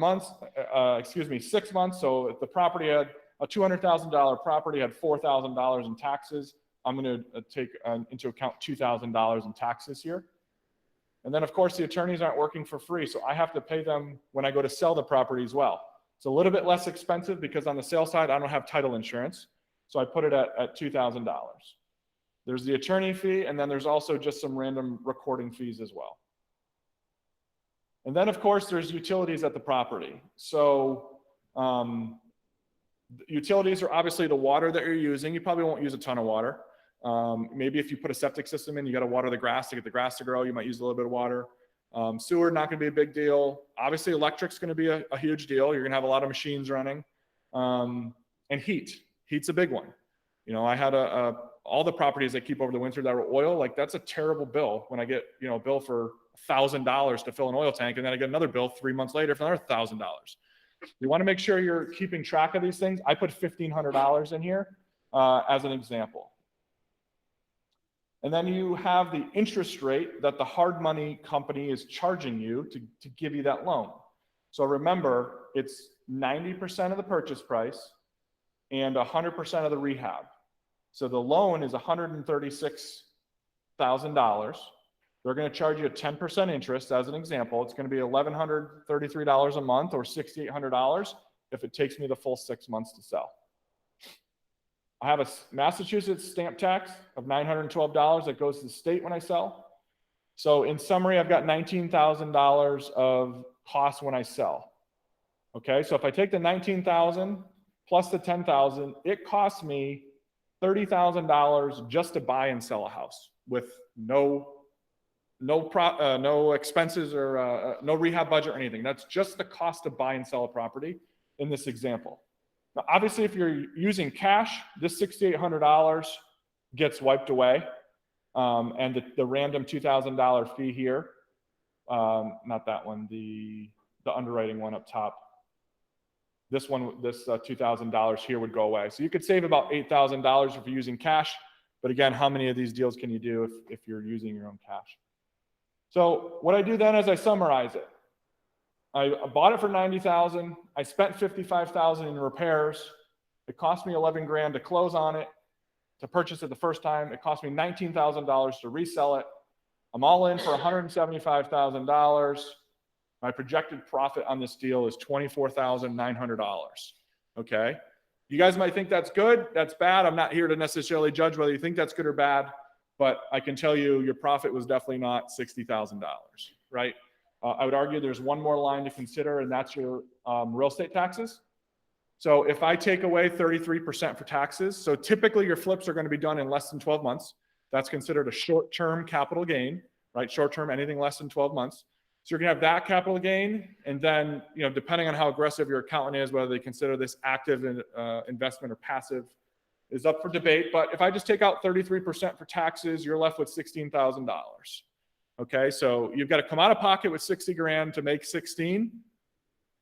months. So if the property had a $200,000 property, had $4,000 in taxes, I'm going to take into account $2,000 in taxes here. And then of course the attorneys aren't working for free. So I have to pay them when I go to sell the property as well. It's a little bit less expensive because on the sale side, I don't have title insurance. So I put it at $2,000. There's the attorney fee, and then there's also just some random recording fees as well. And then of course there's utilities at the property. So utilities are obviously the water that you're using. You probably won't use a ton of water. Maybe if you put a septic system in, you got to water the grass to get the grass to grow. You might use a little bit of water. Sewer, not going to be a big deal. Obviously, electric's going to be a huge deal. You're going to have a lot of machines running. And heat. Heat's a big one. I had all the properties I keep over the winter that were oil. Like that's a terrible bill when I get, a bill for $1,000 to fill an oil tank, and then I get another bill 3 months later for another $1,000. You want to make sure you're keeping track of these things. I put $1,500 in here as an example. And then you have the interest rate that the hard money company is charging you to give you that loan. So remember, it's 90% of the purchase price and 100% of the rehab. So the loan is $136,000. They're going to charge you a 10% interest as an example. It's going to be $1,133 a month or $6,800 if it takes me the full 6 months to sell. I have a Massachusetts stamp tax of $912 that goes to the state when I sell. So in summary, I've got $19,000 of costs when I sell. Okay, so if I take the $19,000 plus the $10,000, it costs me $30,000 just to buy and sell a house with no expenses or no rehab budget or anything. That's just the cost to buy and sell a property in this example. Now, obviously, if you're using cash, this $6,800 gets wiped away. And the random $2,000 fee here, not that one, the underwriting one up top. This one, this $2,000 here would go away. So you could save about $8,000 if you're using cash. But again, how many of these deals can you do if you're using your own cash? So what I do then is I summarize it. I bought it for $90,000. I spent $55,000 in repairs. It cost me 11 grand to close on it, to purchase it the first time. It cost me $19,000 to resell it. I'm all in for $175,000. My projected profit on this deal is $24,900. Okay. You guys might think that's good. That's bad. I'm not here to necessarily judge whether you think that's good or bad, but I can tell you your profit was definitely not $60,000, right? I would argue there's one more line to consider, and that's your real estate taxes. So if I take away 33% for taxes, so typically your flips are going to be done in less than 12 months. That's considered a short-term capital gain, right? Short-term, anything less than 12 months. So you're going to have that capital gain, and then, you know, depending on how aggressive your accountant is, whether they consider this active investment or passive is up for debate. But if I just take out 33% for taxes, you're left with $16,000. Okay, so you've got to come out of pocket with 60 grand to make 16.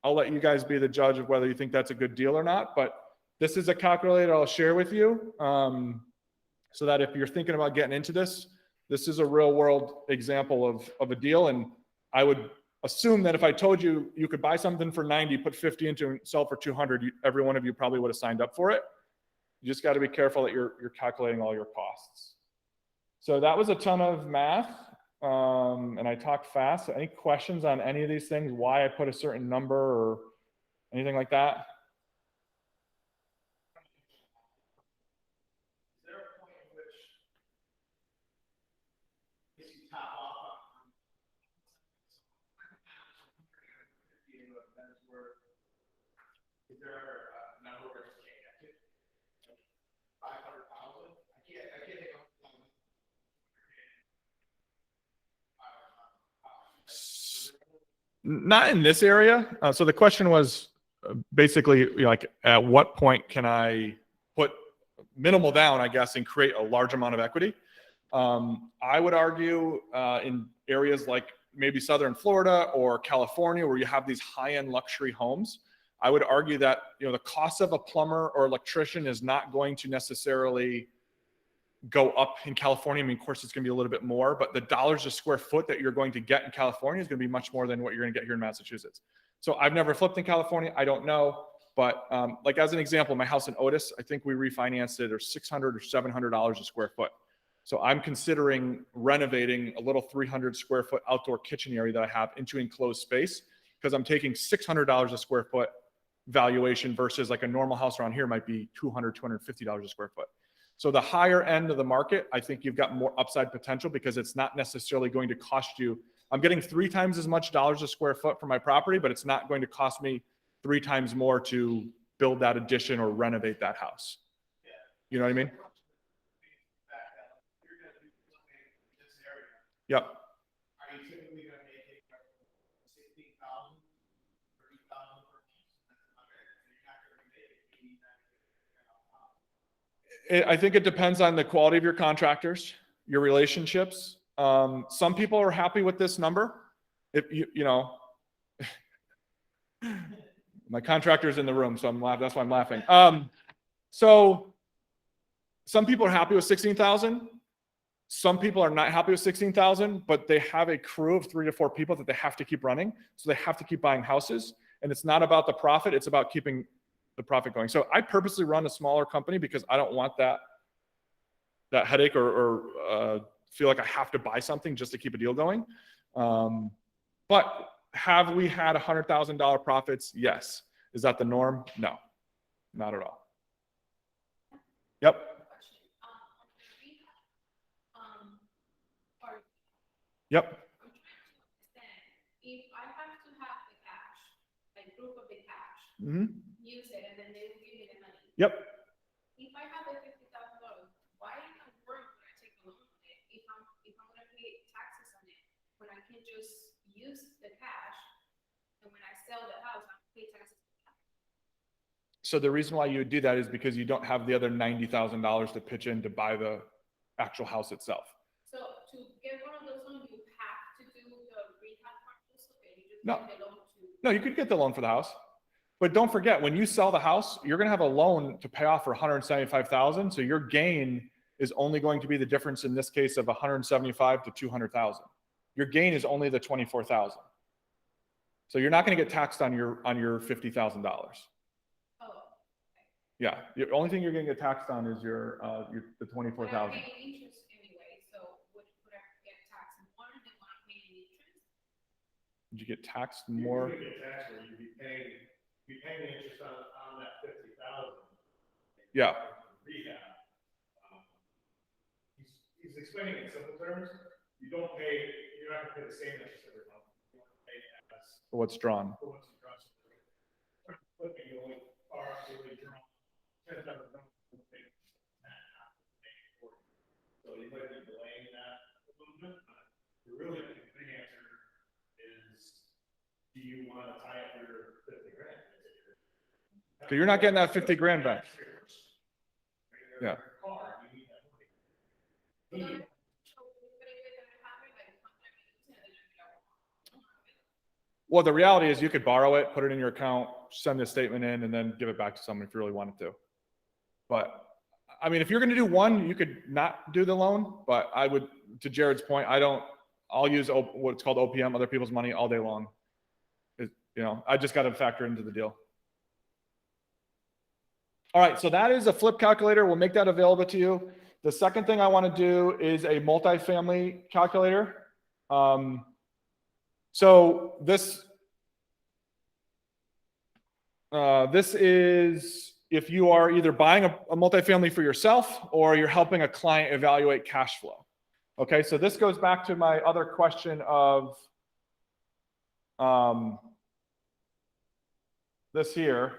I'll let you guys be the judge of whether you think that's a good deal or not. But this is a calculator I'll share with you so that if you're thinking about getting into this, this is a real world example of a deal. And I would assume that if I told you you could buy something for 90, put 50 into and sell for 200, every one of you probably would have signed up for it. You just got to be careful that you're calculating all your costs. So that was a ton of math. And I talk fast. Any questions on any of these things? Why I put a certain number or anything like that? Is there a point in which you top off on is there a number where it's can't get to 500,000? I can't think of Not in this area. So the question was basically, you know, like at what point can I put minimal down, I guess, and create a large amount of equity? I would argue in areas like maybe Southern Florida or California, where you have these high-end luxury homes, I would argue that, you know, the cost of a plumber or electrician is not going to necessarily go up in California. I mean, of course, it's going to be a little bit more, but the dollars a square foot that you're going to get in California is going to be much more than what you're going to get here in Massachusetts. So I've never flipped in California. I don't know. But like as an example, my house in Otis, I think we refinanced it or $600 or $700 a square foot. So I'm considering renovating a little 300 square foot outdoor kitchen area that I have into enclosed space, because I'm taking $600 a square foot valuation versus like a normal house around here might be $200, $250 a square foot. So the higher end of the market, I think you've got more upside potential because it's not necessarily going to cost you. I'm getting 3 times as much dollars a square foot for my property, but it's not going to cost me 3 times more to build that addition or renovate that house. You know what I mean? Yep. Are you typically going to make it 16,000, 30,000 per piece? You're not going to make it 80,000. I think it depends on the quality of your contractors, your relationships. Some people are happy with this number. If you know, My contractor's in the room, so I'm laughing. That's why I'm laughing. So some people are happy with 16,000. Some people are not happy with 16,000, but they have a crew of 3 to 4 people that they have to keep running. So they have to keep buying houses. And it's not about the profit. It's about keeping the profit going. So I purposely run a smaller company because I don't want that headache or feel like I have to buy something just to keep a deal going. But have we had $100,000 profits? Yes. Is that the norm? No, not at all. Yep. Yep. I'm trying to understand if I have to have the cash, like proof of the cash, use it, and then they will give me the money. Yep. If I have the $50,000, why not work when I take a loan on it? If I'm gonna pay taxes on it, when I can just use the cash, and when I sell the house, I pay taxes. So the reason why you would do that is because you don't have the other $90,000 to pitch in to buy the actual house itself. So to get one of those loans, you have to do the rehab part also, and you just No. get the loan to. No, you could get the loan for the house. But don't forget, when you sell the house, you're going to have a loan to pay off for $175,000. So your gain is only going to be the difference in this case of $175,000 to $200,000. Your gain is only the $24,000. So you're not going to get taxed on your $50,000. Oh. Yeah, the only thing you're going to get taxed on is the $24,000. But I'm paying interest anyway, so would I get taxed more than what I'm paying interest? Did you get taxed more? You're gonna get taxed where you'd be paying the interest on that 50,000. Yeah. Rehab. He's explaining in simple terms. You're not gonna pay the same interest every month. You want to pay as For what's drawn. for what's in trust. Flipping, you only draw 10,000. So you might be delaying that a little bit, but the really big answer is, do you want to tie up your 50 grand? Because you're not getting that 50 grand back. Yeah. Car, you need that money. So if they're gonna have it, like, contract it, and then you're like, Well, the reality is you could borrow it, put it in your account, send a statement in, and then give it back to someone if you really wanted to. But I mean, if you're going to do one, you could not do the loan. But I would, to Jared's point, I'll use what's called OPM, other people's money, all day long. I just got to factor into the deal. All right, so that is a flip calculator. We'll make that available to you. The second thing I want to do is a multifamily calculator. So this is if you are either buying a multifamily for yourself or you're helping a client evaluate cash flow. Okay, so this goes back to my other question of this here.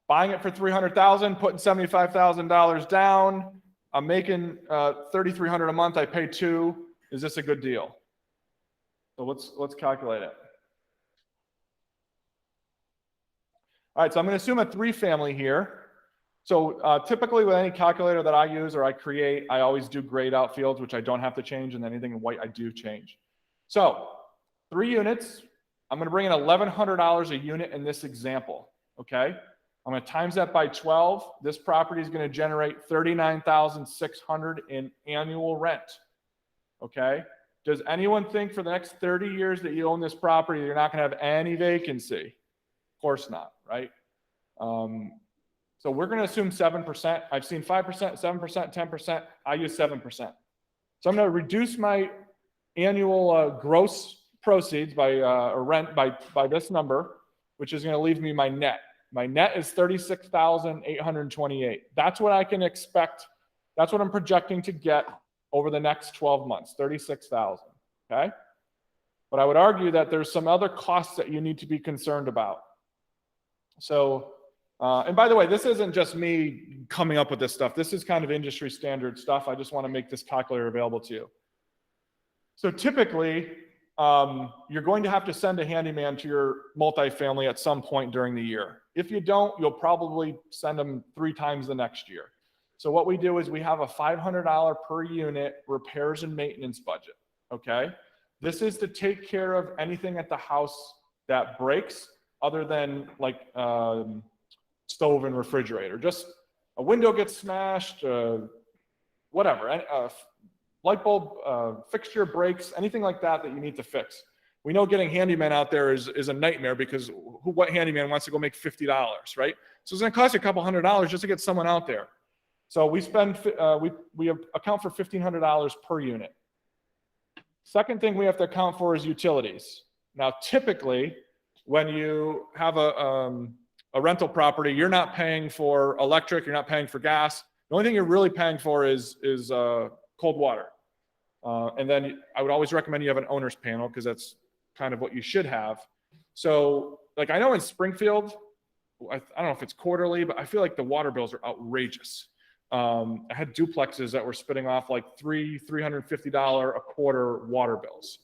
Buying it for $300,000, putting $75,000 down. I'm making $3,300 a month. I pay $2,000. Is this a good deal? So let's calculate it. All right, so I'm going to assume a 3-family here. So typically with any calculator that I use or I create, I always do grayed out fields, which I don't have to change, and then anything in white I do change. So 3 units, I'm going to bring in $1,100 a unit in this example, okay? I'm going to times that by 12. This property is going to generate $39,600 in annual rent, okay? Does anyone think for the next 30 years that you own this property, you're not going to have any vacancy? Of course not, right? So we're going to assume 7%. I've seen 5%, 7%, 10%. I use 7%. So I'm going to reduce my annual gross proceeds or rent by this number, which is going to leave me my net. My net is $36,828. That's what I can expect. That's what I'm projecting to get over the next 12 months, $36,000, okay? But I would argue that there's some other costs that you need to be concerned about. So, and by the way, this isn't just me coming up with this stuff. This is kind of industry standard stuff. I just want to make this calculator available to you. So typically, you're going to have to send a handyman to your multifamily at some point during the year. If you don't, you'll probably send them 3 times the next year. So what we do is we have a $500 per unit repairs and maintenance budget, okay? This is to take care of anything at the house that breaks, other than like stove and refrigerator. Just a window gets smashed, whatever, light bulb fixture breaks, anything like that that you need to fix. We know getting handyman out there is a nightmare because what handyman wants to go make $50, right? So it's going to cost you a couple $100 just to get someone out there. So we spend, we account for $1,500 per unit. Second thing we have to account for is utilities. Now, typically, when you have a rental property, you're not paying for electric, you're not paying for gas. The only thing you're really paying for is cold water. And then I would always recommend you have an owner's panel because that's kind of what you should have. So like I know in Springfield, I don't know if it's quarterly, but I feel like the water bills are outrageous. I had duplexes that were spitting off like $350 a quarter water bills.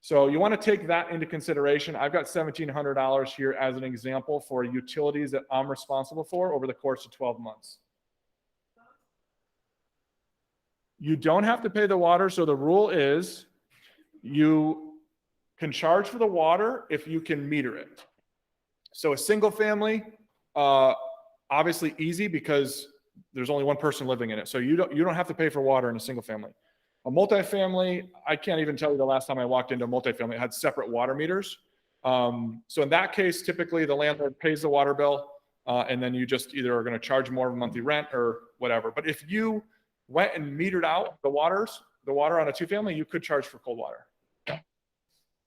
So you want to take that into consideration. I've got $1,700 here as an example for utilities that I'm responsible for over the course of 12 months. You don't have to pay the water. So the rule is you can charge for the water if you can meter it. So a single family, obviously easy because there's only one person living in it. So you don't have to pay for water in a single family. A multifamily, I can't even tell you the last time I walked into a multifamily, it had separate water meters. So in that case, typically the landlord pays the water bill, and then you just either are going to charge more of a monthly rent or whatever. But if you went and metered out the water on a two-family, you could charge for cold water.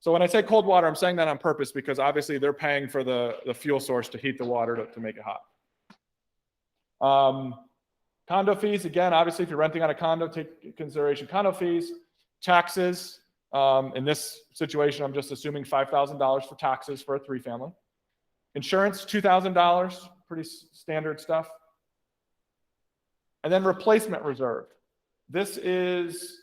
So when I say cold water, I'm saying that on purpose because obviously they're paying for the fuel source to heat the water to make it hot. Condo fees, again, obviously if you're renting out a condo, take into consideration condo fees, taxes. In this situation, I'm just assuming $5,000 for taxes for a three-family. Insurance, $2,000, pretty standard stuff. And then replacement reserve. This is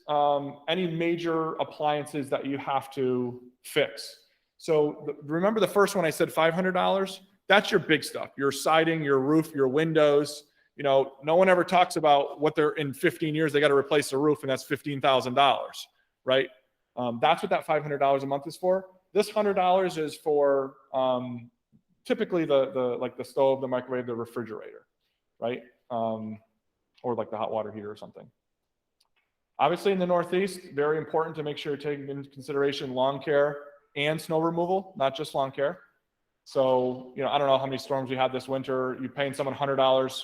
any major appliances that you have to fix. So remember the first one I said $500? That's your big stuff. Your siding, your roof, your windows. You know, no one ever talks about what they're in 15 years, they got to replace the roof and that's $15,000, right? That's what that $500 a month is for. This $100 is for typically like the stove, the microwave, the refrigerator, right? Or like the hot water heater or something. Obviously in the Northeast, very important to make sure you're taking into consideration lawn care and snow removal, not just lawn care. So, you know, I don't know how many storms we had this winter. You're paying someone $100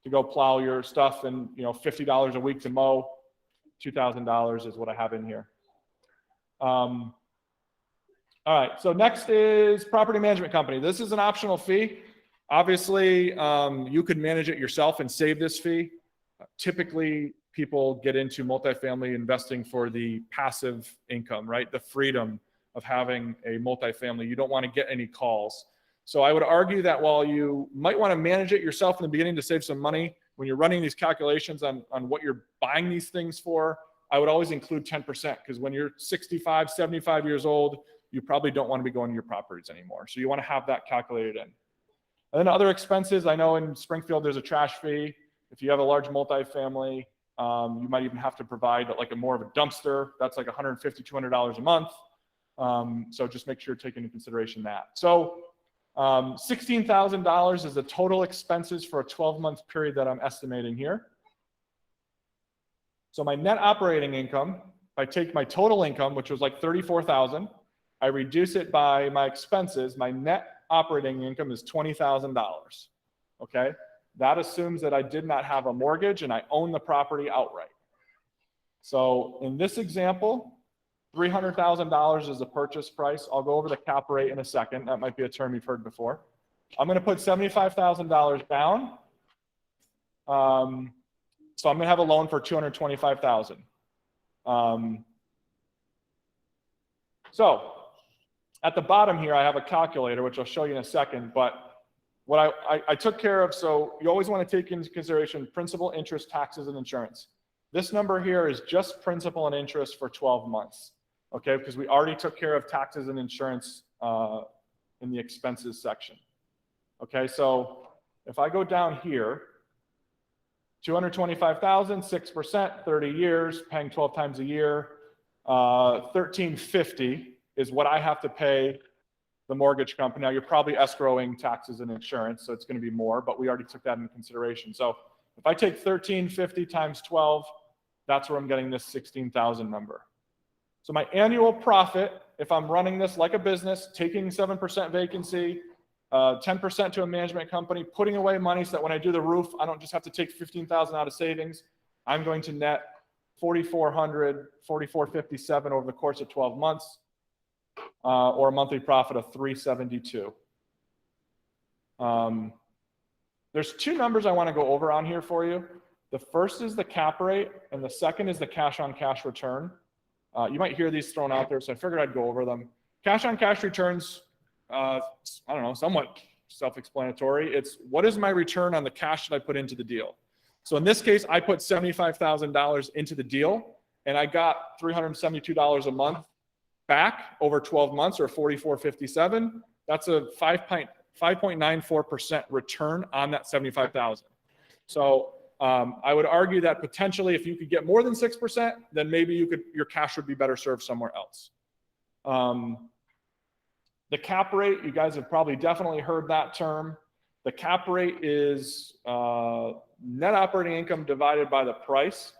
to go plow your stuff and, you know, $50 a week to mow. $2,000 is what I have in here. All right, so next is property management company. This is an optional fee. Obviously, you could manage it yourself and save this fee. Typically, people get into multifamily investing for the passive income, right? The freedom of having a multifamily. You don't want to get any calls. So I would argue that while you might want to manage it yourself in the beginning to save some money, when you're running these calculations on what you're buying these things for, I would always include 10% because when you're 65, 75 years old, you probably don't want to be going to your properties anymore. So you want to have that calculated in. And then other expenses, I know in Springfield, there's a trash fee. If you have a large multifamily, you might even have to provide like more of a dumpster. That's like $150, $200 a month. So just make sure you're taking into consideration that. So $16,000 is the total expenses for a 12-month period that I'm estimating here. So my net operating income, if I take my total income, which was like $34,000, I reduce it by my expenses, my net operating income is $20,000, okay? That assumes that I did not have a mortgage and I own the property outright. So in this example, $300,000 is the purchase price. I'll go over the cap rate in a second. That might be a term you've heard before. I'm going to put $75,000 down. So I'm going to have a loan for $225,000. So at the bottom here, I have a calculator, which I'll show you in a second. But what I took care of, so you always want to take into consideration principal, interest, taxes, and insurance. This number here is just principal and interest for 12 months. Okay, because we already took care of taxes and insurance in the expenses section. Okay, so if I go down here, $225,000, 6%, 30 years, paying 12 times a year, $1,350 is what I have to pay the mortgage company. Now you're probably escrowing taxes and insurance, so it's going to be more, but we already took that into consideration. So if I take 1350 times 12, that's where I'm getting this 16,000 number. So my annual profit, if I'm running this like a business, taking 7% vacancy, 10% to a management company, putting away money so that when I do the roof, I don't just have to take 15,000 out of savings. I'm going to net 4,400, 4,457 over the course of 12 months, or a monthly profit of 372. There's two numbers I want to go over on here for you. The first is the cap rate, and the second is the cash on cash return. You might hear these thrown out there, so I figured I'd go over them. Cash on cash returns, I don't know, somewhat self-explanatory. It's what is my return on the cash that I put into the deal? So in this case, I put $75,000 into the deal, and I got $372 a month back over 12 months, or $4,457. That's a 5.94% return on that $75,000. So I would argue that potentially if you could get more than 6%, then maybe your cash would be better served somewhere else. The cap rate, you guys have probably definitely heard that term. The cap rate is net operating income divided by the price.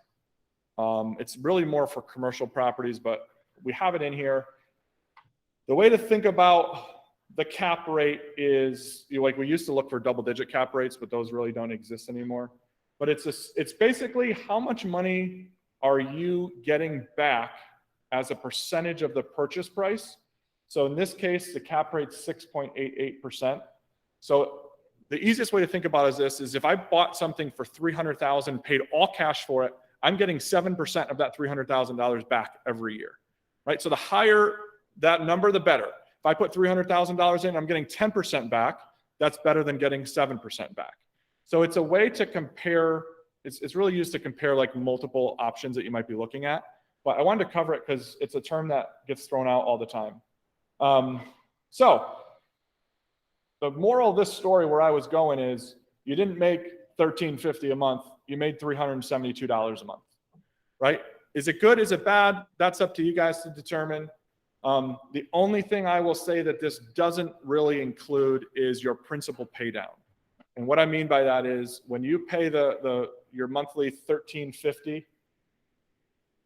It's really more for commercial properties, but we have it in here. The way to think about the cap rate is, like, we used to look for double-digit cap rates, but those really don't exist anymore. But it's basically how much money are you getting back as a percentage of the purchase price. So in this case, the cap rate's 6.88%. So the easiest way to think about is if I bought something for $300,000, paid all cash for it, I'm getting 7% of that $300,000 back every year, right? So the higher that number, the better. If I put $300,000 in, I'm getting 10% back. That's better than getting 7% back. So it's a way to compare. It's really used to compare like multiple options that you might be looking at. But I wanted to cover it because it's a term that gets thrown out all the time. So the moral of this story, where I was going, is you didn't make $1,350 a month. You made $372 a month, right? Is it good? Is it bad? That's up to you guys to determine. The only thing I will say that this doesn't really include is your principal pay down. And what I mean by that is when you pay your monthly $1,350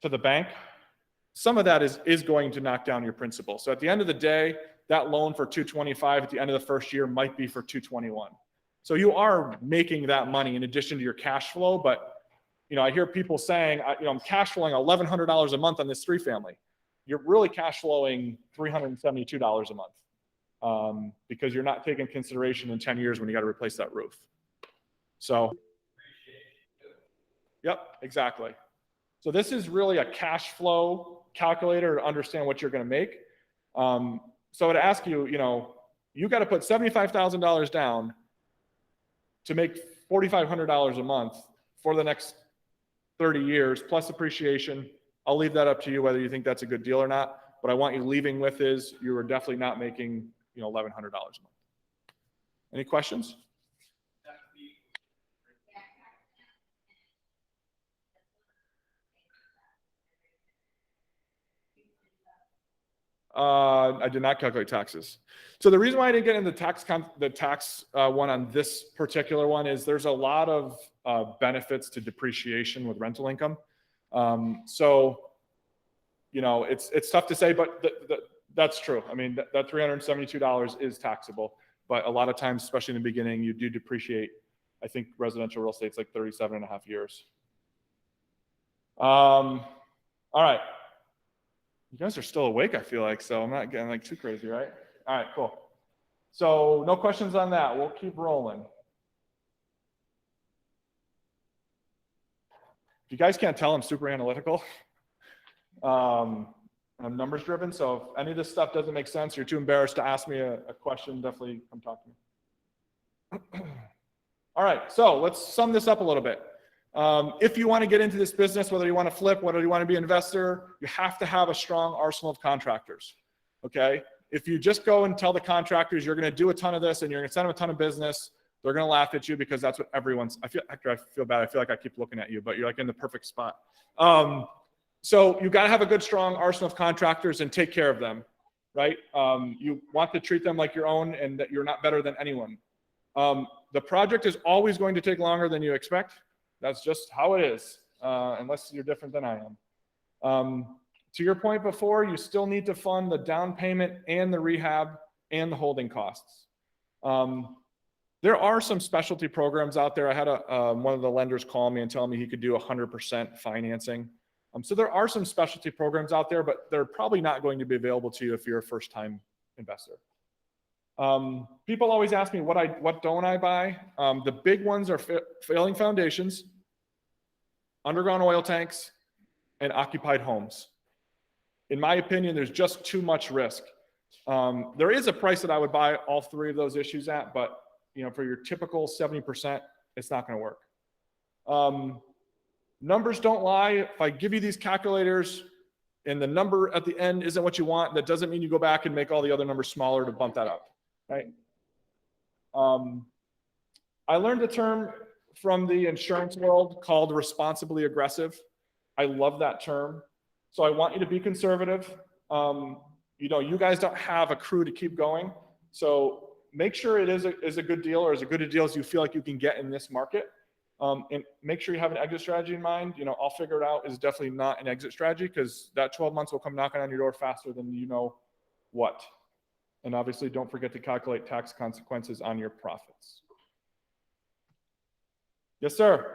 to the bank, some of that is going to knock down your principal. So at the end of the day, that loan for $225 at the end of the first year might be for $221. So you are making that money in addition to your cash flow. But I hear people saying, I'm cash flowing $1,100 a month on this 3-family. You're really cash flowing $372 a month. Because you're not taking consideration in 10 years when you got to replace that roof. So, yep, exactly. So this is really a cash flow calculator to understand what you're going to make. So to ask you, you got to put $75,000 down to make $4,500 a month for the next 30 years plus appreciation. I'll leave that up to you whether you think that's a good deal or not. But I want you leaving with is you are definitely not making $1,100 a month. Any questions? I did not calculate taxes. So the reason why I didn't get into the tax one on this particular one is there's a lot of benefits to depreciation with rental income. So it's tough to say, but that's true. I mean, that $372 is taxable, but a lot of times, especially in the beginning, you do depreciate. I think residential real estate's like 37.5 years. All right. You guys are still awake, I feel like, so I'm not getting like too crazy, right? All right, cool. So no questions on that. We'll keep rolling. If you guys can't tell, I'm super analytical. I'm numbers driven, so if any of this stuff doesn't make sense, you're too embarrassed to ask me a question, definitely come talk to me. All right, so let's sum this up a little bit. If you want to get into this business, whether you want to flip, whether you want to be an investor, you have to have a strong arsenal of contractors, okay? If you just go and tell the contractors you're going to do a ton of this and you're going to send them a ton of business, they're going to laugh at you because that's what everyone's, I feel bad. I feel like I keep looking at you, but you're like in the perfect spot. So you got to have a good, strong arsenal of contractors and take care of them. right? You want to treat them like your own and that you're not better than anyone. The project is always going to take longer than you expect. That's just how it is, unless you're different than I am. To your point before, you still need to fund the down payment and the rehab and the holding costs. There are some specialty programs out there. I had one of the lenders call me and tell me he could do 100% financing. So there are some specialty programs out there, but they're probably not going to be available to you if you're a first-time investor. People always ask me, what don't I buy? The big ones are failing foundations, underground oil tanks, and occupied homes. In my opinion, there's just too much risk. There is a price that I would buy all three of those issues at, but for your typical 70%, it's not going to work. Numbers don't lie. If I give you these calculators and the number at the end isn't what you want, that doesn't mean you go back and make all the other numbers smaller to bump that up, right? I learned a term from the insurance world called responsibly aggressive. I love that term. So I want you to be conservative. You guys don't have a crew to keep going. So make sure it is a good deal, or as good a deal as you feel like you can get in this market. And make sure you have an exit strategy in mind. I'll figure it out is definitely not an exit strategy, because that 12 months will come knocking on your door faster than you know what. And obviously don't forget to calculate tax consequences on your profits. Yes, sir.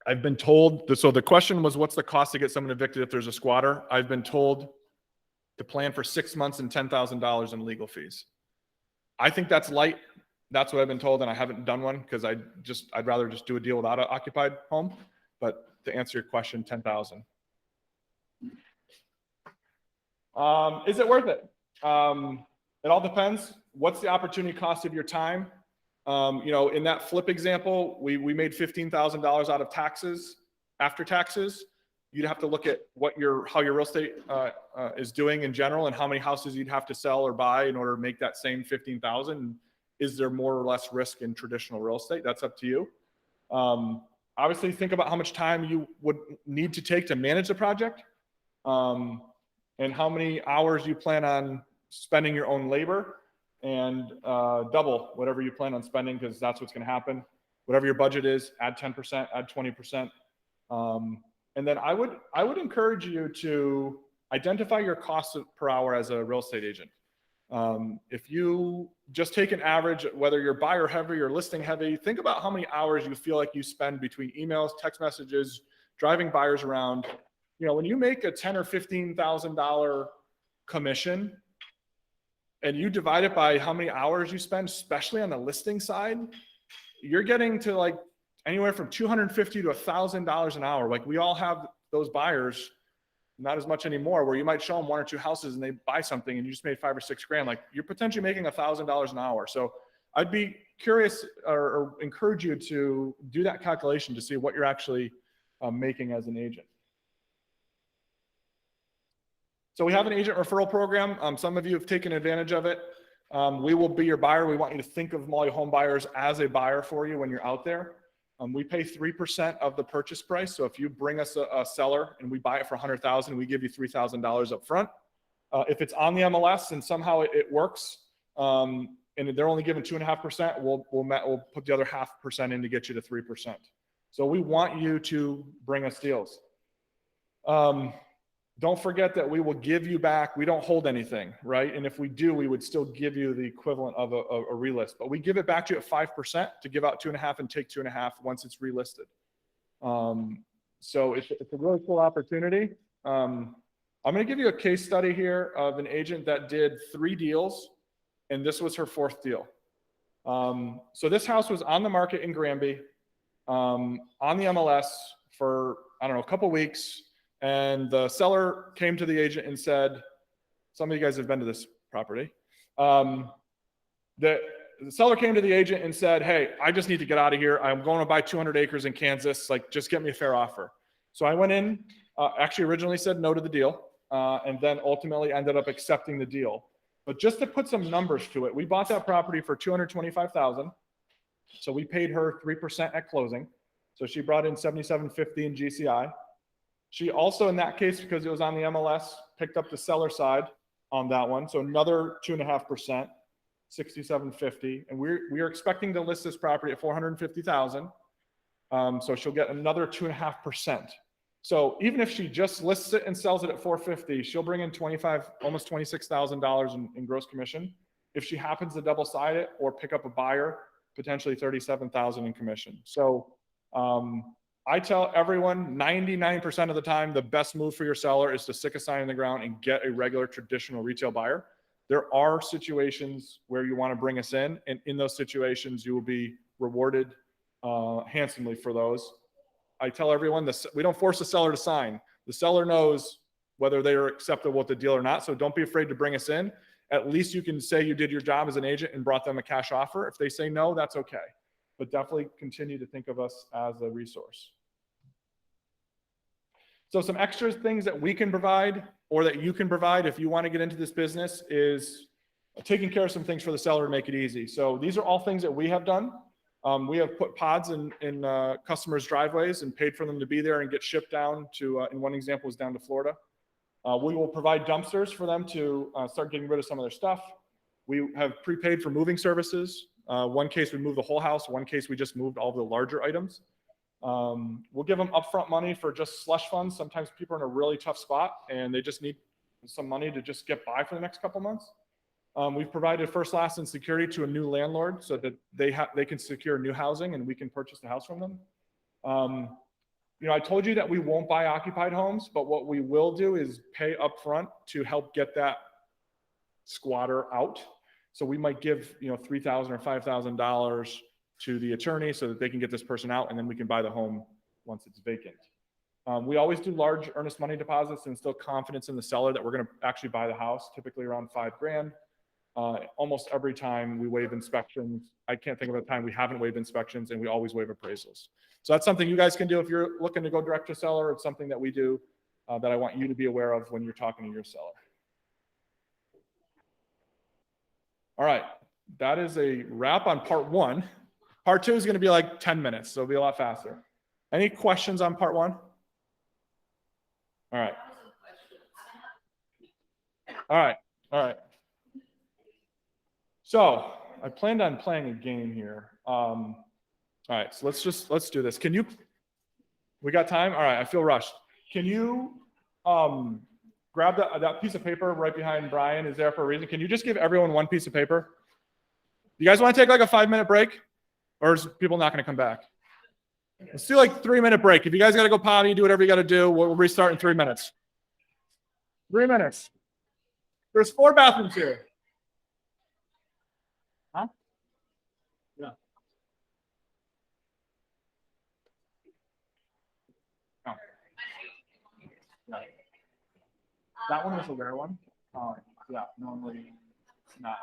I've been told, so the question was, what's the cost to get someone evicted if there's a squatter? I've been told to plan for 6 months and $10,000 in legal fees. I think that's light. That's what I've been told, and I haven't done one because I'd rather just do a deal without an occupied home. But to answer your question, 10,000. Is it worth it? It all depends. What's the opportunity cost of your time? In that flip example, we made $15,000 out of taxes, after taxes. You'd have to look at how your real estate is doing in general, and how many houses you'd have to sell or buy in order to make that same 15,000. Is there more or less risk in traditional real estate? That's up to you. Obviously, think about how much time you would need to take to manage the project, and how many hours you plan on spending your own labor, and double whatever you plan on spending, because that's what's going to happen. Whatever your budget is, add 10%, add 20%. And then I would encourage you to identify your costs per hour as a real estate agent. If you just take an average, whether you're buyer heavy or listing heavy, think about how many hours you feel like you spend between emails, text messages, driving buyers around. When you make a $10,000 or $15,000 commission, and you divide it by how many hours you spend, especially on the listing side, you're getting to like anywhere from $250 to $1,000 an hour. Like, we all have those buyers, not as much anymore, where you might show them 1 or 2 houses and they buy something and you just made $5 or $6 grand. Like, you're potentially making $1,000 an hour. So I'd be curious or encourage you to do that calculation to see what you're actually making as an agent. So we have an agent referral program. Some of you have taken advantage of it. We will be your buyer. We want you to think of Malia Home Buyers as a buyer for you when you're out there. We pay 3% of the purchase price. So if you bring us a seller and we buy it for $100,000, we give you $3,000 up front. If it's on the MLS and somehow it works, and they're only giving 2.5%, we'll put the other 0.5% in to get you to 3%. So we want you to bring us deals. Don't forget that we will give you back. We don't hold anything, right? And if we do, we would still give you the equivalent of a relist. But we give it back to you at 5% to give out 2.5 and take 2.5 once it's relisted. So it's a really cool opportunity. I'm going to give you a case study here of an agent that did 3 deals, and this was her 4th deal. So this house was on the market in Granby, on the MLS for, I don't know, a couple weeks. And the seller came to the agent and said, some of you guys have been to this property. The seller came to the agent and said, hey, I just need to get out of here. I'm going to buy 200 acres in Kansas. Like, just get me a fair offer. So I went in, actually originally said no to the deal, and then ultimately ended up accepting the deal. But just to put some numbers to it, we bought that property for $225,000. So we paid her 3% at closing. So she brought in 7750 in GCI. She also, in that case, because it was on the MLS, picked up the seller side on that one. So another 2.5%, 6750. And we are expecting to list this property at 450,000. So she'll get another 2.5%. So even if she just lists it and sells it at 450, she'll bring in almost $26,000 in gross commission. If she happens to double side it or pick up a buyer, potentially 37,000 in commission. So I tell everyone 99% of the time, the best move for your seller is to stick a sign in the ground and get a regular traditional retail buyer. There are situations where you want to bring us in, and in those situations, you will be rewarded handsomely for those. I tell everyone this: we don't force the seller to sign. The seller knows whether they are acceptable with the deal or not. So don't be afraid to bring us in. At least you can say you did your job as an agent and brought them a cash offer. If they say no, that's okay. But definitely continue to think of us as a resource. So some extra things that we can provide or that you can provide if you want to get into this business is taking care of some things for the seller to make it easy. So these are all things that we have done. We have put pods in customers' driveways and paid for them to be there and get shipped down to, in one example, was down to Florida. We will provide dumpsters for them to start getting rid of some of their stuff. We have prepaid for moving services. One case we moved the whole house. One case we just moved all the larger items. We'll give them upfront money for just slush funds. Sometimes people are in a really tough spot and they just need some money to just get by for the next couple months. We've provided first, last, and security to a new landlord so that they can secure new housing and we can purchase the house from them. You know, I told you that we won't buy occupied homes, but what we will do is pay upfront to help get that squatter out. So we might give, you know, $3,000 or $5,000 to the attorney so that they can get this person out, and then we can buy the home once it's vacant. We always do large earnest money deposits and instill confidence in the seller that we're going to actually buy the house, typically around $5,000. Almost every time we waive inspections. I can't think of a time we haven't waived inspections, and we always waive appraisals. So that's something you guys can do if you're looking to go direct to seller. It's something that we do that I want you to be aware of when you're talking to your seller. All right, that is a wrap on part one. Part two is going to be like 10 minutes, so it'll be a lot faster. Any questions on part one? All right. All right. All right. So I planned on playing a game here. All right, so let's do this. We got time? All right, I feel rushed. Can you grab that piece of paper right behind Brian? Is there for a reason? Can you just give everyone one piece of paper? You guys want to take like a 5-minute break? Or is people not going to come back? Let's do like 3-minute break. If you guys got to go potty, do whatever you got to do, we'll restart in 3 minutes. 3 minutes. There's 4 bathrooms here. Huh? Yeah. No. Yeah. That one was a rare one. Yeah, normally not.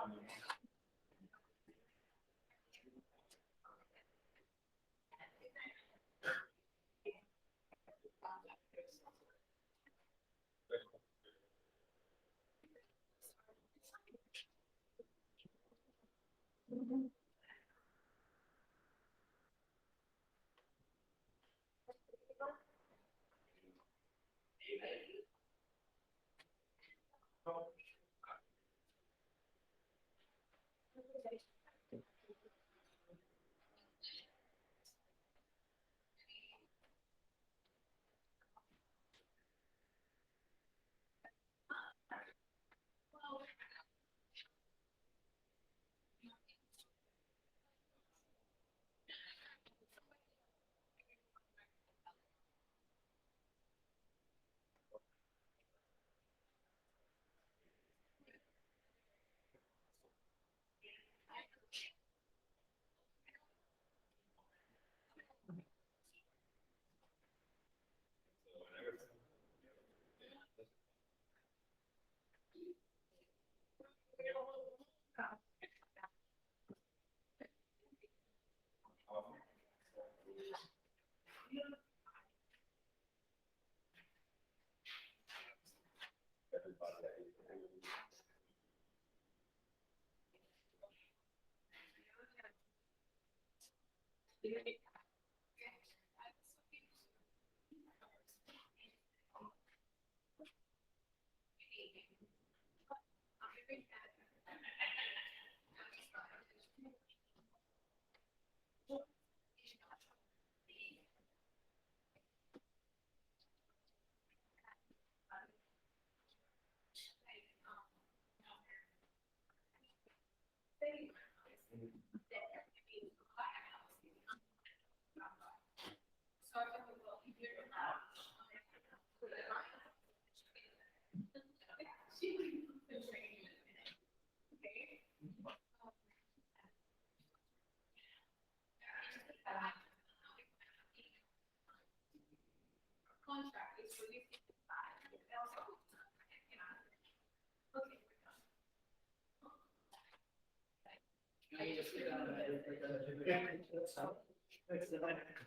Contract is releasing the back.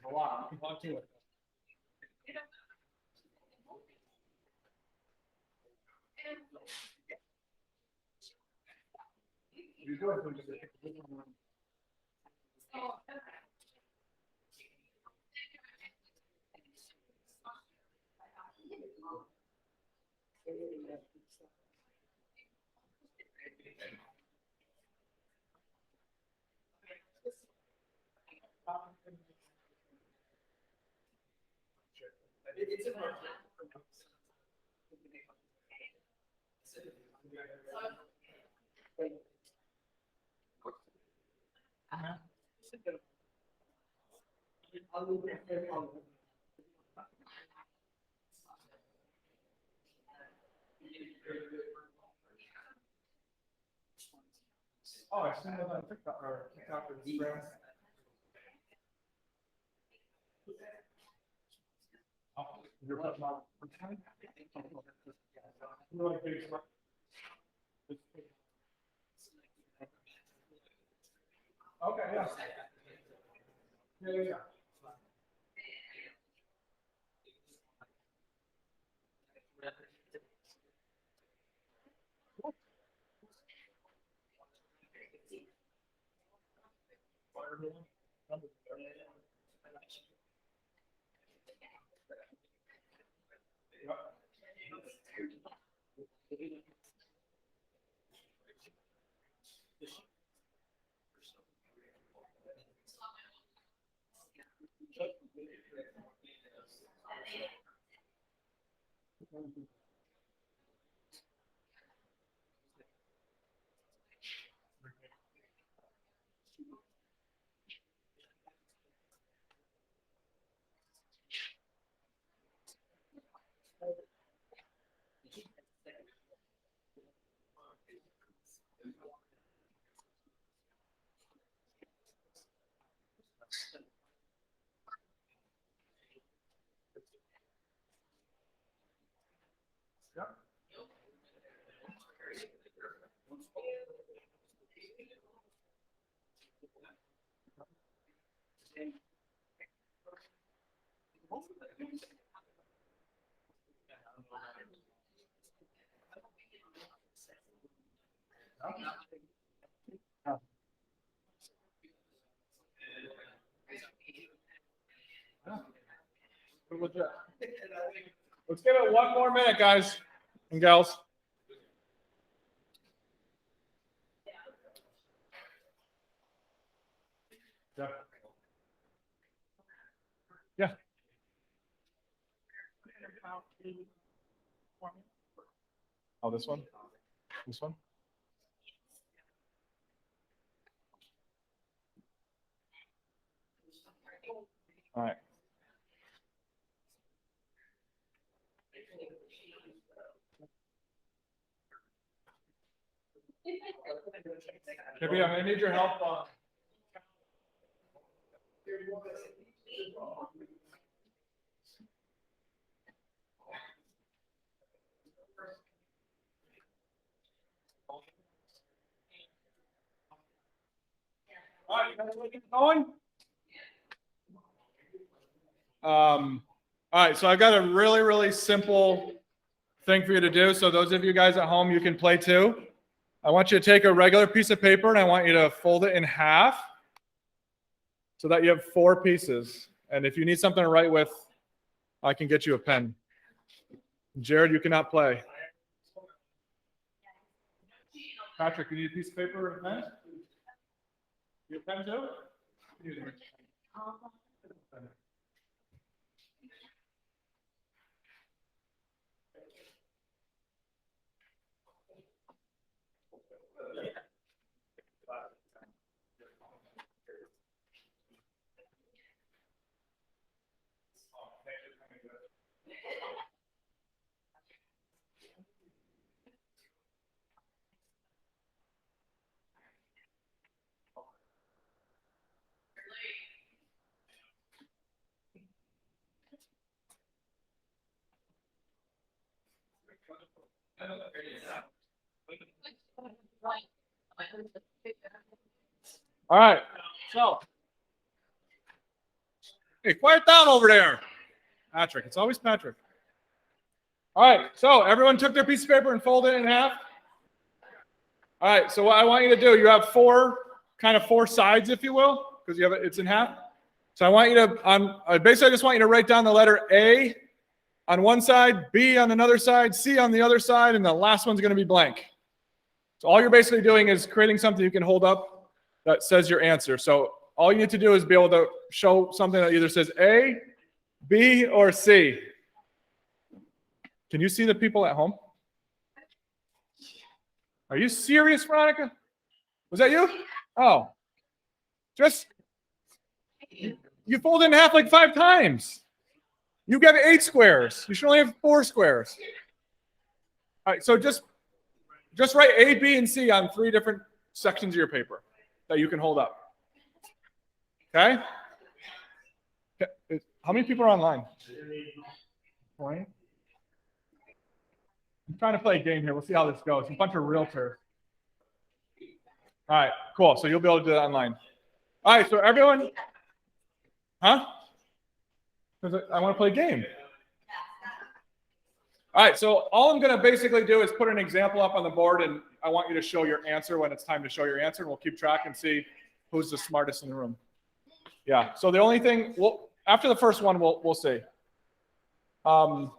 A lot to it. You do it when you- Oh, I seen it on TikTok or TikTok or Instagram. Oh, you're putting on. Really big stuff. Okay, yeah. Yeah. Let's give it one more minute, guys and gals. Yeah. Yeah. Oh, this one? This one? All right. Maybe I need your help. All right, you guys want to get going? All right, so I've got a really, really simple thing for you to do. So those of you guys at home, you can play too. I want you to take a regular piece of paper and I want you to fold it in half. so that you have 4 pieces. And if you need something to write with, I can get you a pen. Jared, you cannot play. Patrick, you need a piece of paper and a pen? You have a pen too? All right, so. Hey, quiet down over there. Patrick, it's always Patrick. All right, so everyone took their piece of paper and folded it in half. All right, so what I want you to do, you have 4 sides, if you will, because you have it's in half. So I want you to, basically I just want you to write down the letter A on one side, B on another side, C on the other side, and the last one's going to be blank. So all you're basically doing is creating something you can hold up that says your answer. So all you need to do is be able to show something that either says A, B, or C. Can you see the people at home? Are you serious, Veronica? Was that you? Oh. Just, you fold it in half like 5 times. You get 8 squares. You should only have 4 squares. All right, so just write A, B, and C on 3 different sections of your paper that you can hold up. Okay? How many people are online? 20? I'm trying to play a game here. We'll see how this goes. A bunch of realtors. All right, cool. So you'll be able to do that online. All right, so everyone, huh? Because I want to play a game. All right, so all I'm going to basically do is put an example up on the board, and I want you to show your answer when it's time to show your answer, and we'll keep track and see who's the smartest in the room. Yeah, so the only thing, after the first one, we'll see. All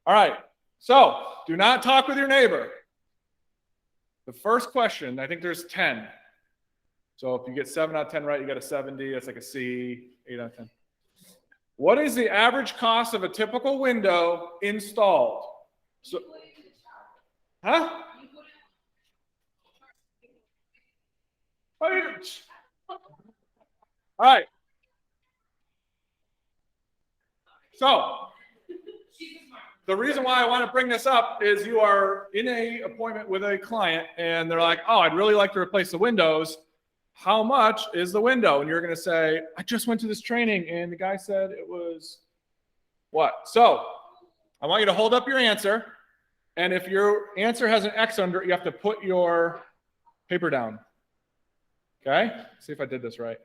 right, so do not talk with your neighbor. The first question, I think there's 10. So if you get 7 out of 10 right, you got a 70. That's like a C, 8 out of 10. What is the average cost of a typical window installed? So, huh? All right. So the reason why I want to bring this up is you are in an appointment with a client and they're like, oh, I'd really like to replace the windows. How much is the window? And you're going to say, I just went to this training and the guy said it was what? So I want you to hold up your answer. And if your answer has an X under it, you have to put your paper down. Okay? See if I did this right.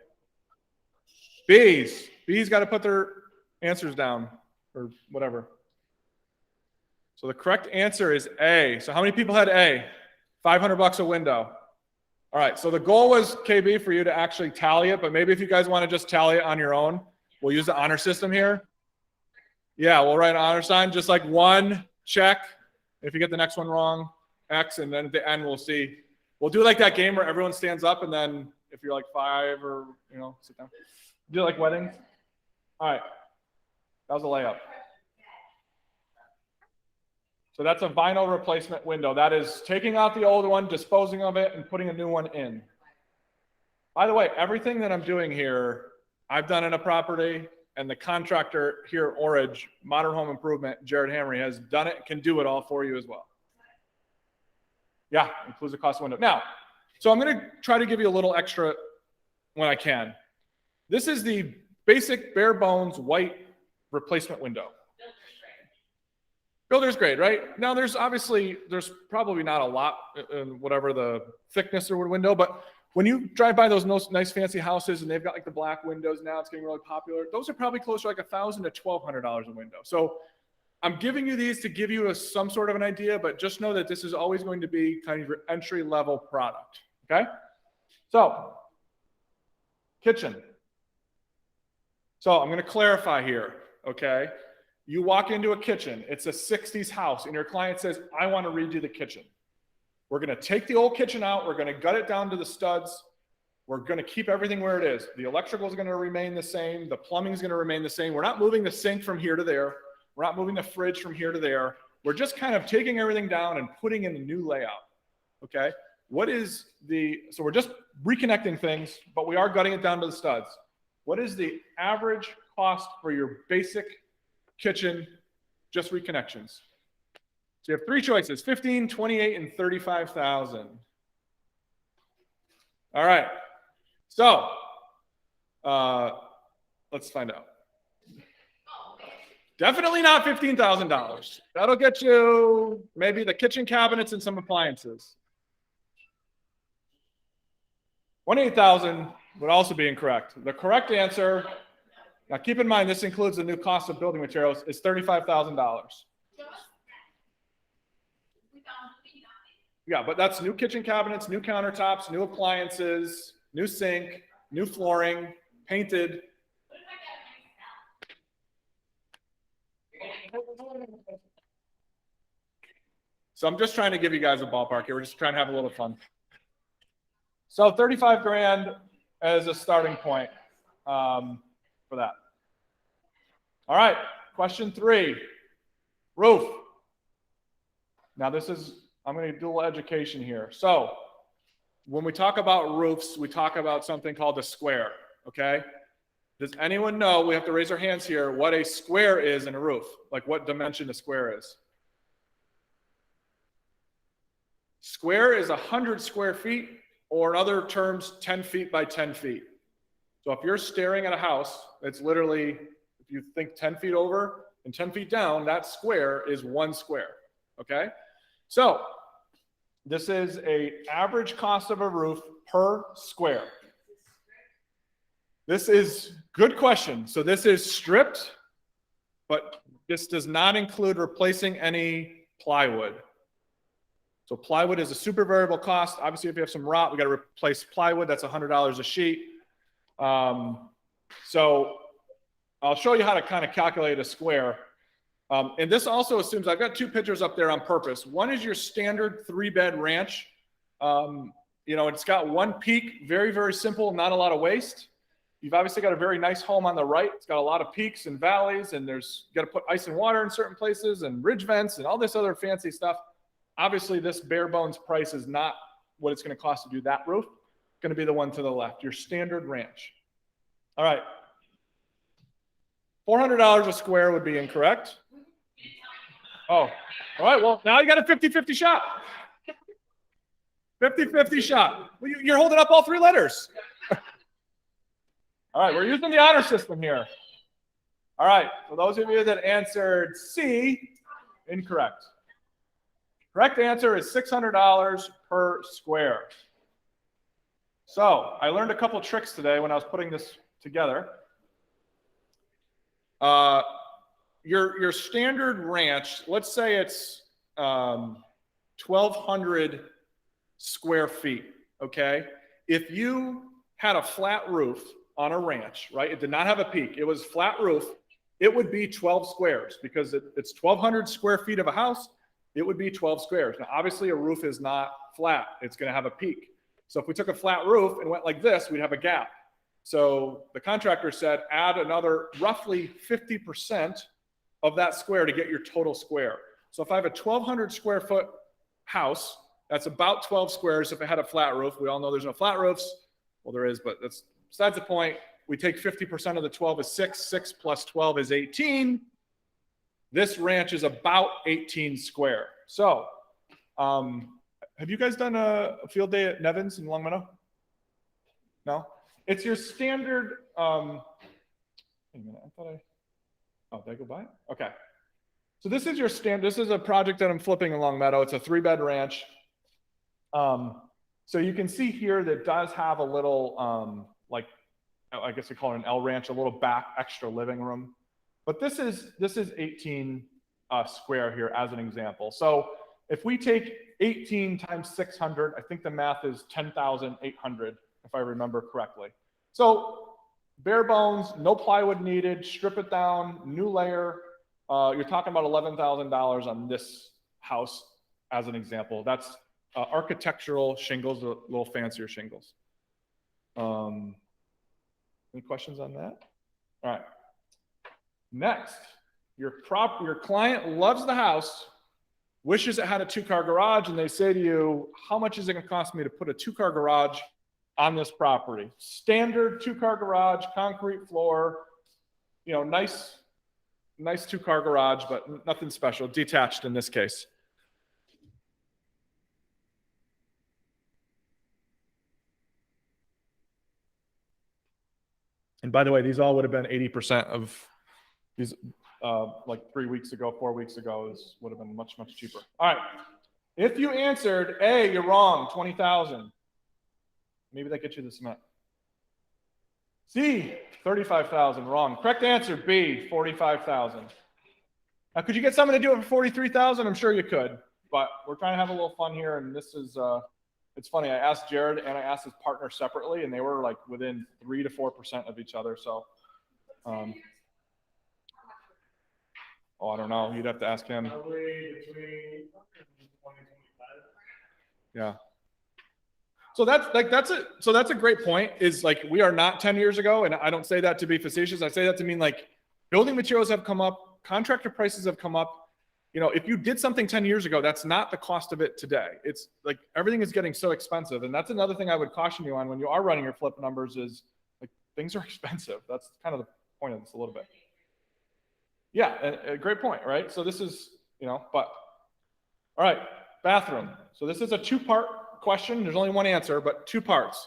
B's got to put their answers down or whatever. So the correct answer is A. So how many people had A? $500 a window. All right, so the goal was, KB, for you to actually tally it, but maybe if you guys want to just tally it on your own, we'll use the honor system here. Yeah, we'll write an honor sign, just like 1, check. If you get the next one wrong, X, and then at the end we'll see. We'll do like that game where everyone stands up, and then if you're like 5 or, sit down. Do like weddings. All right, that was a layup. So that's a vinyl replacement window. That is taking out the old one, disposing of it, and putting a new one in. By the way, everything that I'm doing here, I've done in a property, and the contractor here at Orange, Modern Home Improvement, Jared Hamry, has done it, can do it all for you as well. Yeah, includes the cost of window. Now, so I'm going to try to give you a little extra when I can. This is the basic bare bones white replacement window. Builder's grade, right? Now there's probably not a lot in whatever the thickness of the window, but when you drive by those nice fancy houses and they've got like the black windows now, it's getting really popular. Those are probably closer to like $1,000 to $1,200 a window. So I'm giving you these to give you some sort of an idea, but just know that this is always going to be kind of your entry level product. Okay. So, kitchen. So I'm going to clarify here, okay? You walk into a kitchen, it's a 60s house, and your client says, I want to redo the kitchen. We're going to take the old kitchen out, we're going to gut it down to the studs, we're going to keep everything where it is. The electrical is going to remain the same, the plumbing is going to remain the same. We're not moving the sink from here to there, we're not moving the fridge from here to there. We're just kind of taking everything down and putting in a new layout, okay? So we're just reconnecting things, but we are gutting it down to the studs. What is the average cost for your basic kitchen, just reconnections? So you have three choices, 15, 28, and 35,000. All right, so let's find out. Definitely not $15,000. That'll get you maybe the kitchen cabinets and some appliances. 28,000 would also be incorrect. The correct answer, now keep in mind this includes the new cost of building materials, is $35,000. Yeah, but that's new kitchen cabinets, new countertops, new appliances, new sink, new flooring, painted. So I'm just trying to give you guys a ballpark here. We're just trying to have a little fun. So 35 grand as a starting point for that. All right, question 3, roof. Now this is, I'm going to do a little education here. So when we talk about roofs, we talk about something called a square, okay? Does anyone know, we have to raise our hands here, what a square is in a roof? Like what dimension a square is? Square is 100 square feet, or in other terms, 10 feet by 10 feet. So if you're staring at a house, it's literally, if you think 10 feet over and 10 feet down, that square is 1 square, okay? So this is an average cost of a roof per square. This is, good question. So this is stripped, but this does not include replacing any plywood. So plywood is a super variable cost. Obviously, if you have some rot, we got to replace plywood. That's $100 a sheet. So I'll show you how to kind of calculate a square. And this also assumes, I've got 2 pictures up there on purpose. One is your standard 3-bed ranch. You know, it's got 1 peak, very, very simple, not a lot of waste. You've obviously got a very nice home on the right. It's got a lot of peaks and valleys, and you got to put ice and water in certain places and ridge vents and all this other fancy stuff. Obviously, this bare bones price is not what it's going to cost to do that roof. It's going to be the one to the left, your standard ranch. All right. $400 a square would be incorrect. Oh, all right. Well, now you got a 50-50 shot. 50-50 shot. Well, you're holding up all 3 letters. All right, we're using the honor system here. All right, for those of you that answered C, incorrect. Correct answer is $600 per square. So I learned a couple tricks today when I was putting this together. Your standard ranch, let's say it's 1,200 square feet, okay? If you had a flat roof on a ranch, right? It did not have a peak. It was flat roof. It would be 12 squares because it's 1,200 square feet of a house. It would be 12 squares. Now, obviously, a roof is not flat. It's going to have a peak. So if we took a flat roof and went like this, we'd have a gap. So the contractor said, add another roughly 50% of that square to get your total square. So if I have a 1,200 square foot house, that's about 12 squares if it had a flat roof. We all know there's no flat roofs. Well, there is, but that's besides the point. We take 50% of the 12 is 6. 6 plus 12 is 18. This ranch is about 18 square. So have you guys done a field day at Nevins in Longmeadow? No? It's your standard, wait a minute, I thought oh, did I go by it? Okay. So this is your standard, this is a project that I'm flipping in Longmeadow. It's a 3-bed ranch. So you can see here that it does have a little, like, I guess we call it an L ranch, a little back extra living room. But this is 18 square here as an example. So if we take 18 times 600, I think the math is 10,800. if I remember correctly. So bare bones, no plywood needed, strip it down, new layer. You're talking about $11,000 on this house as an example. That's architectural shingles, a little fancier shingles. Any questions on that? All right. Next, your client loves the house, wishes it had a 2-car garage, and they say to you, how much is it going to cost me to put a 2-car garage on this property? Standard 2-car garage, concrete floor, you know, nice 2-car garage, but nothing special, detached in this case. And by the way, these all would have been 80% of these, like 3 weeks ago, 4 weeks ago, this would have been much, much cheaper. All right. If you answered A, you're wrong, 20,000. Maybe that gets you the cement. C, 35,000, wrong. Correct answer, B, 45,000. Now, could you get someone to do it for 43,000? I'm sure you could, but we're trying to have a little fun here, and this is, it's funny. I asked Jared and I asked his partner separately, and they were like within 3 to 4% of each other. So, oh, I don't know. You'd have to ask him. Probably between 20 and 25. Yeah. So that's a great point. Is like we are not 10 years ago, and I don't say that to be facetious. I say that to mean like building materials have come up, contractor prices have come up. You know, if you did something 10 years ago, that's not the cost of it today. It's like everything is getting so expensive. And that's another thing I would caution you on when you are running your flip numbers is like things are expensive. That's kind of the point of this a little bit. Yeah, a great point, right? So this is, you know, but all right, bathroom. So this is a 2-part question. There's only one answer, but 2 parts.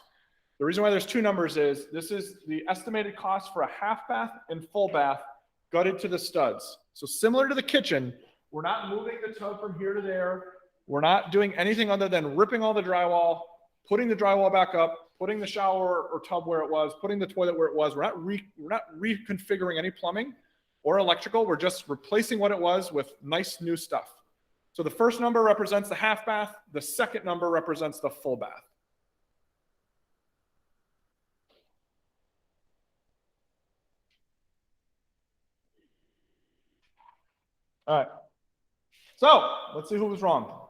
The reason why there's 2 numbers is this is the estimated cost for a half bath and full bath gutted to the studs. So similar to the kitchen, we're not moving the tub from here to there. We're not doing anything other than ripping all the drywall, putting the drywall back up, putting the shower or tub where it was, putting the toilet where it was. We're not reconfiguring any plumbing or electrical. We're just replacing what it was with nice new stuff. So the first number represents the half bath. The second number represents the full bath. All right. So let's see who was wrong.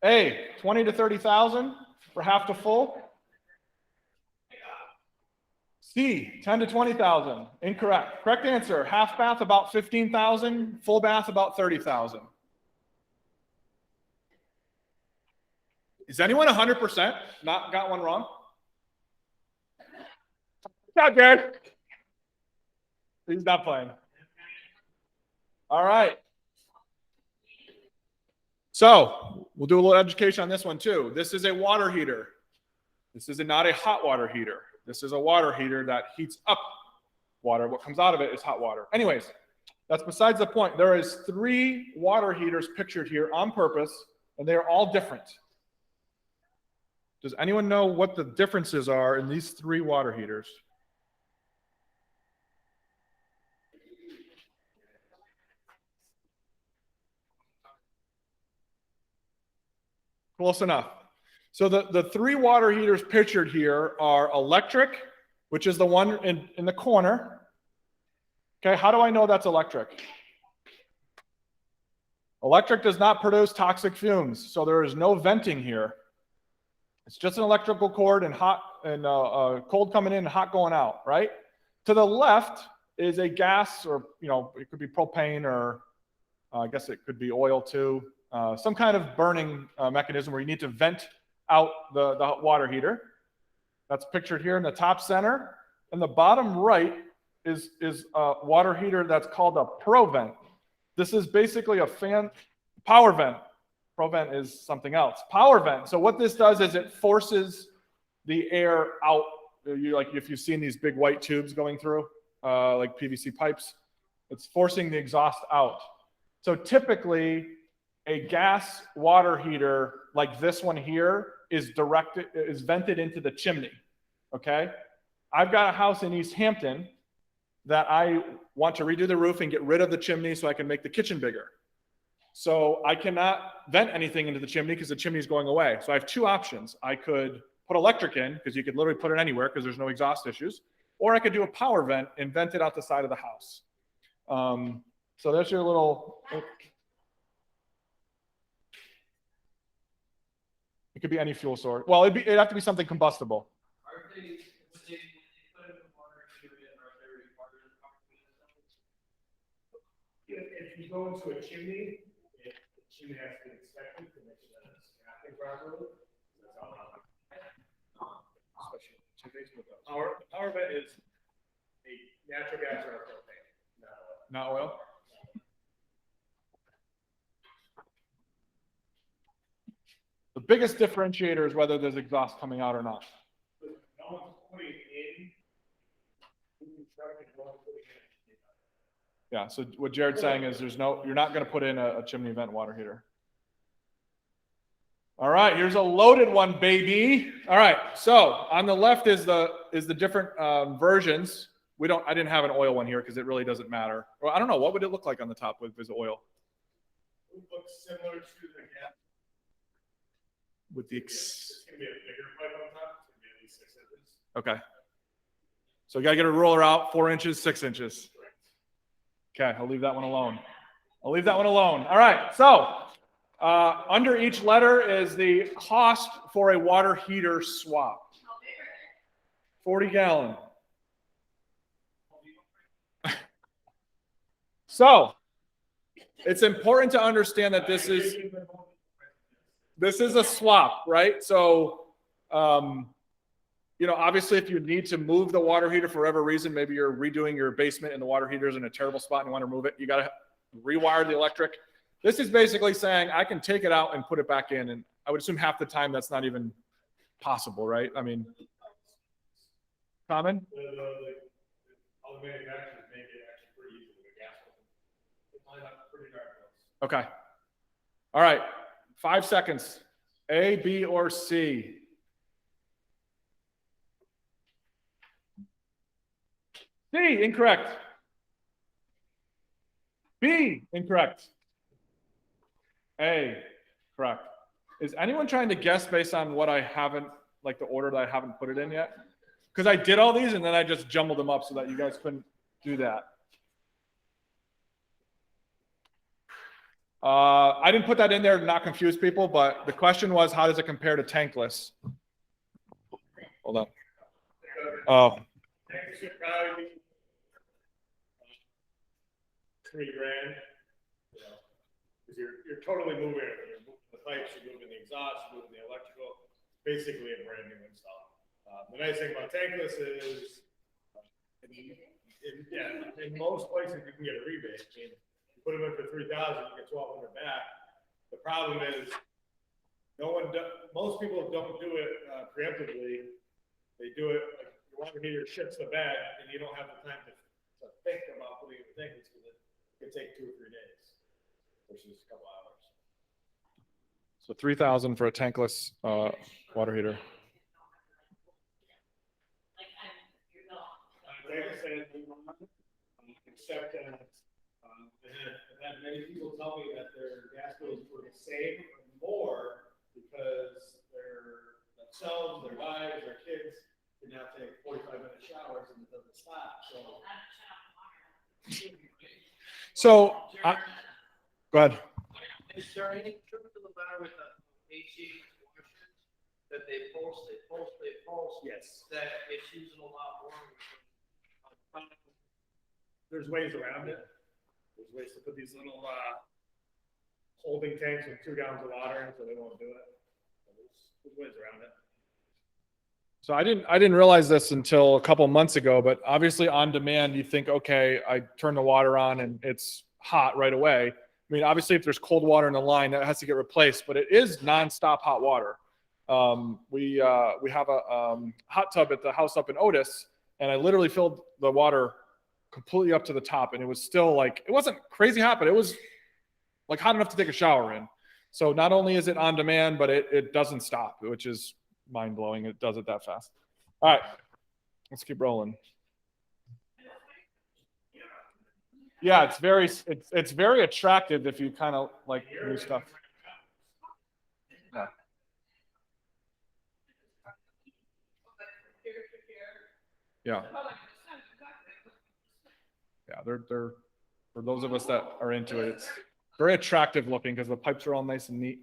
A, 20 to 30,000 for half to full. C, 10 to 20,000. Incorrect. Correct answer, half bath about 15,000, full bath about 30,000. Is anyone 100% not got one wrong? Not good. He's not playing. All right. So we'll do a little education on this one too. This is a water heater. This is not a hot water heater. This is a water heater that heats up water. What comes out of it is hot water. Anyways, that's besides the point. There is 3 water heaters pictured here on purpose, and they are all different. Does anyone know what the differences are in these 3 water heaters? Close enough. So the 3 water heaters pictured here are electric, which is the one in the corner. Okay, how do I know that's electric? Electric does not produce toxic fumes, so there is no venting here. It's just an electrical cord and hot and cold coming in and hot going out, right? To the left is a gas, or you know, it could be propane, or I guess it could be oil too. Some kind of burning mechanism where you need to vent out the water heater. That's pictured here in the top center. And the bottom right is a water heater that's called a ProVent. This is basically a power vent. ProVent is something else. Power vent. So what this does is it forces the air out. Like if you've seen these big white tubes going through, like PVC pipes, it's forcing the exhaust out. So typically, a gas water heater like this one here is vented into the chimney, okay? I've got a house in East Hampton that I want to redo the roof and get rid of the chimney so I can make the kitchen bigger. So I cannot vent anything into the chimney because the chimney is going away. So I have 2 options. I could put electric in, because you could literally put it anywhere because there's no exhaust issues, or I could do a power vent and vent it out the side of the house. So that's your little, it could be any fuel source. Well, it'd have to be something combustible. Are they, when they put in the water heater in, are they required to talk to If you go into a chimney, the chimney has to be inspected to make sure that it's acting properly. That's all. Especially chimneys with the power vent is a natural gas or a propane, not oil. Not oil? The biggest differentiator is whether there's exhaust coming out or not. But no one's putting it in. No one's putting it in. Yeah, so what Jared's saying is you're not going to put in a chimney vent water heater. All right, here's a loaded one, baby. All right, so on the left is the different versions. I didn't have an oil one here because it really doesn't matter. Well, I don't know, what would it look like on the top with oil? It looks similar to the gas. With the It's gonna be a bigger pipe on top. It's gonna be at least 6 inches. okay. So you gotta get a roller out, 4 inches, 6 inches. Okay, I'll leave that one alone. All right, so under each letter is the cost for a water heater swap. 40 gallon. So it's important to understand that this is a swap, right? So, obviously if you need to move the water heater for whatever reason, maybe you're redoing your basement and the water heater is in a terrible spot and you want to remove it, you got to rewire the electric. This is basically saying I can take it out and put it back in. And I would assume half the time that's not even possible, right? I mean, common? All the manufacturers make it actually pretty easy with a gas one. It line up pretty darn close. Okay. All right. 5 seconds. A, B, or C? C, incorrect. B, incorrect. A, correct. Is anyone trying to guess based on what I haven't, like the order that I haven't put it in yet? Because I did all these and then I just jumbled them up so that you guys couldn't do that. I didn't put that in there to not confuse people, but the question was, how does it compare to tankless? Hold on. Oh, Tanks should probably be $3,000. Because you're totally moving it. You're moving the pipes, you're moving the exhaust, you're moving the electrical. Basically a brand new install. The nice thing about tankless is, in most places you can get a rebate. I mean, you put them in for $3,000, you get $1,200 back. The problem is, most people don't do it preemptively. They do it like your water heater shits the bed, and you don't have the time to think about putting it in tankless because it can take 2 or 3 days versus a couple hours. so 3,000 for a tankless water heater. Except that I've had many people tell me that their gas bills were the same or more because themselves, their wives, their kids can now take 45-minute showers and it doesn't stop. So, go ahead. Is there any truth to the matter with the AC washers that they pulse, Yes. that it's using a lot more? There's ways around it. There's ways to put these little holding tanks with 2 gallons of water in so they won't do it. There's ways around it. So I didn't realize this until a couple months ago, but obviously on demand, you think, okay, I turn the water on and it's hot right away. I mean, obviously if there's cold water in the line, that has to get replaced, but it is nonstop hot water. We have a hot tub at the house up in Otis, and I literally filled the water completely up to the top, and it was still like, it wasn't crazy hot, but it was like hot enough to take a shower in. So not only is it on demand, but it doesn't stop, which is mind blowing. It does it that fast. All right, let's keep rolling. Yeah, it's very attractive if you kind of like new stuff. Yeah. Yeah. Yeah, they're for those of us that are into it, it's very attractive looking because the pipes are all nice and neat.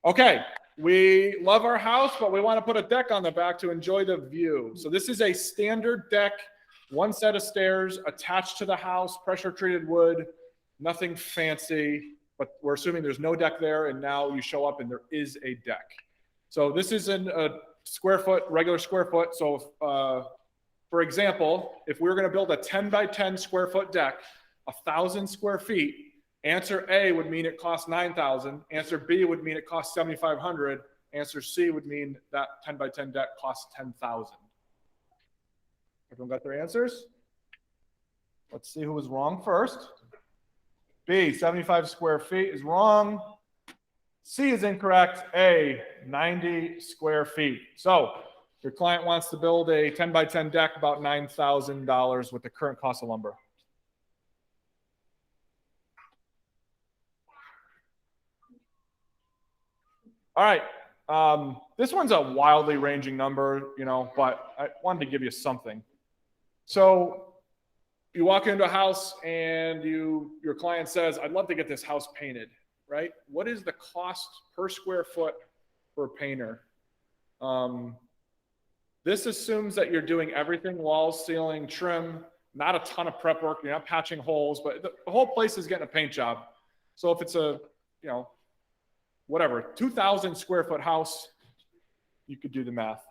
Okay, we love our house, but we want to put a deck on the back to enjoy the view. So this is a standard deck, one set of stairs attached to the house, pressure treated wood, nothing fancy, but we're assuming there's no deck there, and now you show up and there is a deck. So this is in a square foot, regular square foot. So for example, if we were going to build a 10 by 10 square foot deck, 1,000 square feet, answer A would mean it costs 9,000. Answer B would mean it costs 7,500. Answer C would mean that 10 by 10 deck costs 10,000. Everyone got their answers? Let's see who was wrong first. B, 75 square feet is wrong. C is incorrect. A, 90 square feet. So your client wants to build a 10 by 10 deck, about $9,000 with the current cost of lumber. All right. This one's a wildly ranging number, you know, but I wanted to give you something. So you walk into a house and your client says, I'd love to get this house painted, right? What is the cost per square foot for a painter? This assumes that you're doing everything, walls, ceiling, trim, not a ton of prep work. You're not patching holes, but the whole place is getting a paint job. So if it's a, you know, whatever, 2,000 square foot house, you could do the math.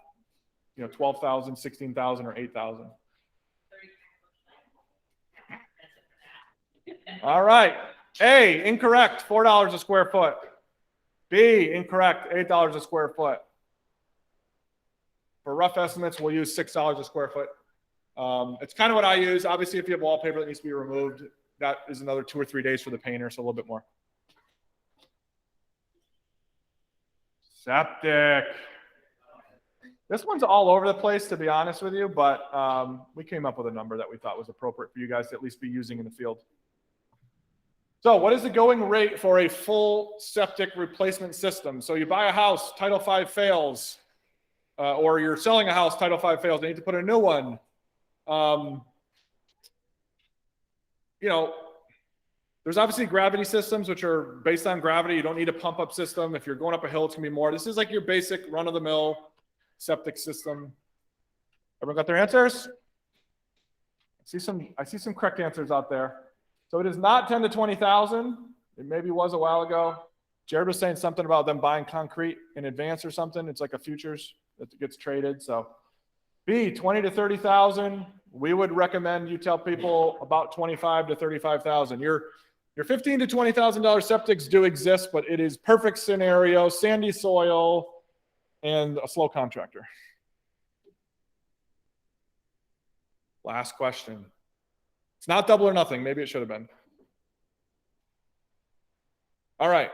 You know, 12,000, 16,000, or 8,000. All right. A, incorrect, $4 a square foot. B, incorrect, $8 a square foot. For rough estimates, we'll use $6 a square foot. It's kind of what I use. Obviously, if you have wallpaper that needs to be removed, that is another 2 or 3 days for the painter, so a little bit more. Septic. This one's all over the place, to be honest with you, but we came up with a number that we thought was appropriate for you guys to at least be using in the field. So what is the going rate for a full septic replacement system? So you buy a house, Title V fails, or you're selling a house, Title V fails, they need to put a new one. You know, there's obviously gravity systems, which are based on gravity. You don't need a pump up system. If you're going up a hill, it's gonna be more. This is like your basic run of the mill septic system. Everyone got their answers? I see some correct answers out there. So it is not 10 to 20,000. It maybe was a while ago. Jared was saying something about them buying concrete in advance or something. It's like a futures that gets traded. So B, 20 to 30,000. We would recommend you tell people about 25 to 35,000. Your $15,000 to $20,000 septics do exist, but it is perfect scenario, sandy soil, and a slow contractor. Last question. It's not double or nothing. Maybe it should have been. All right.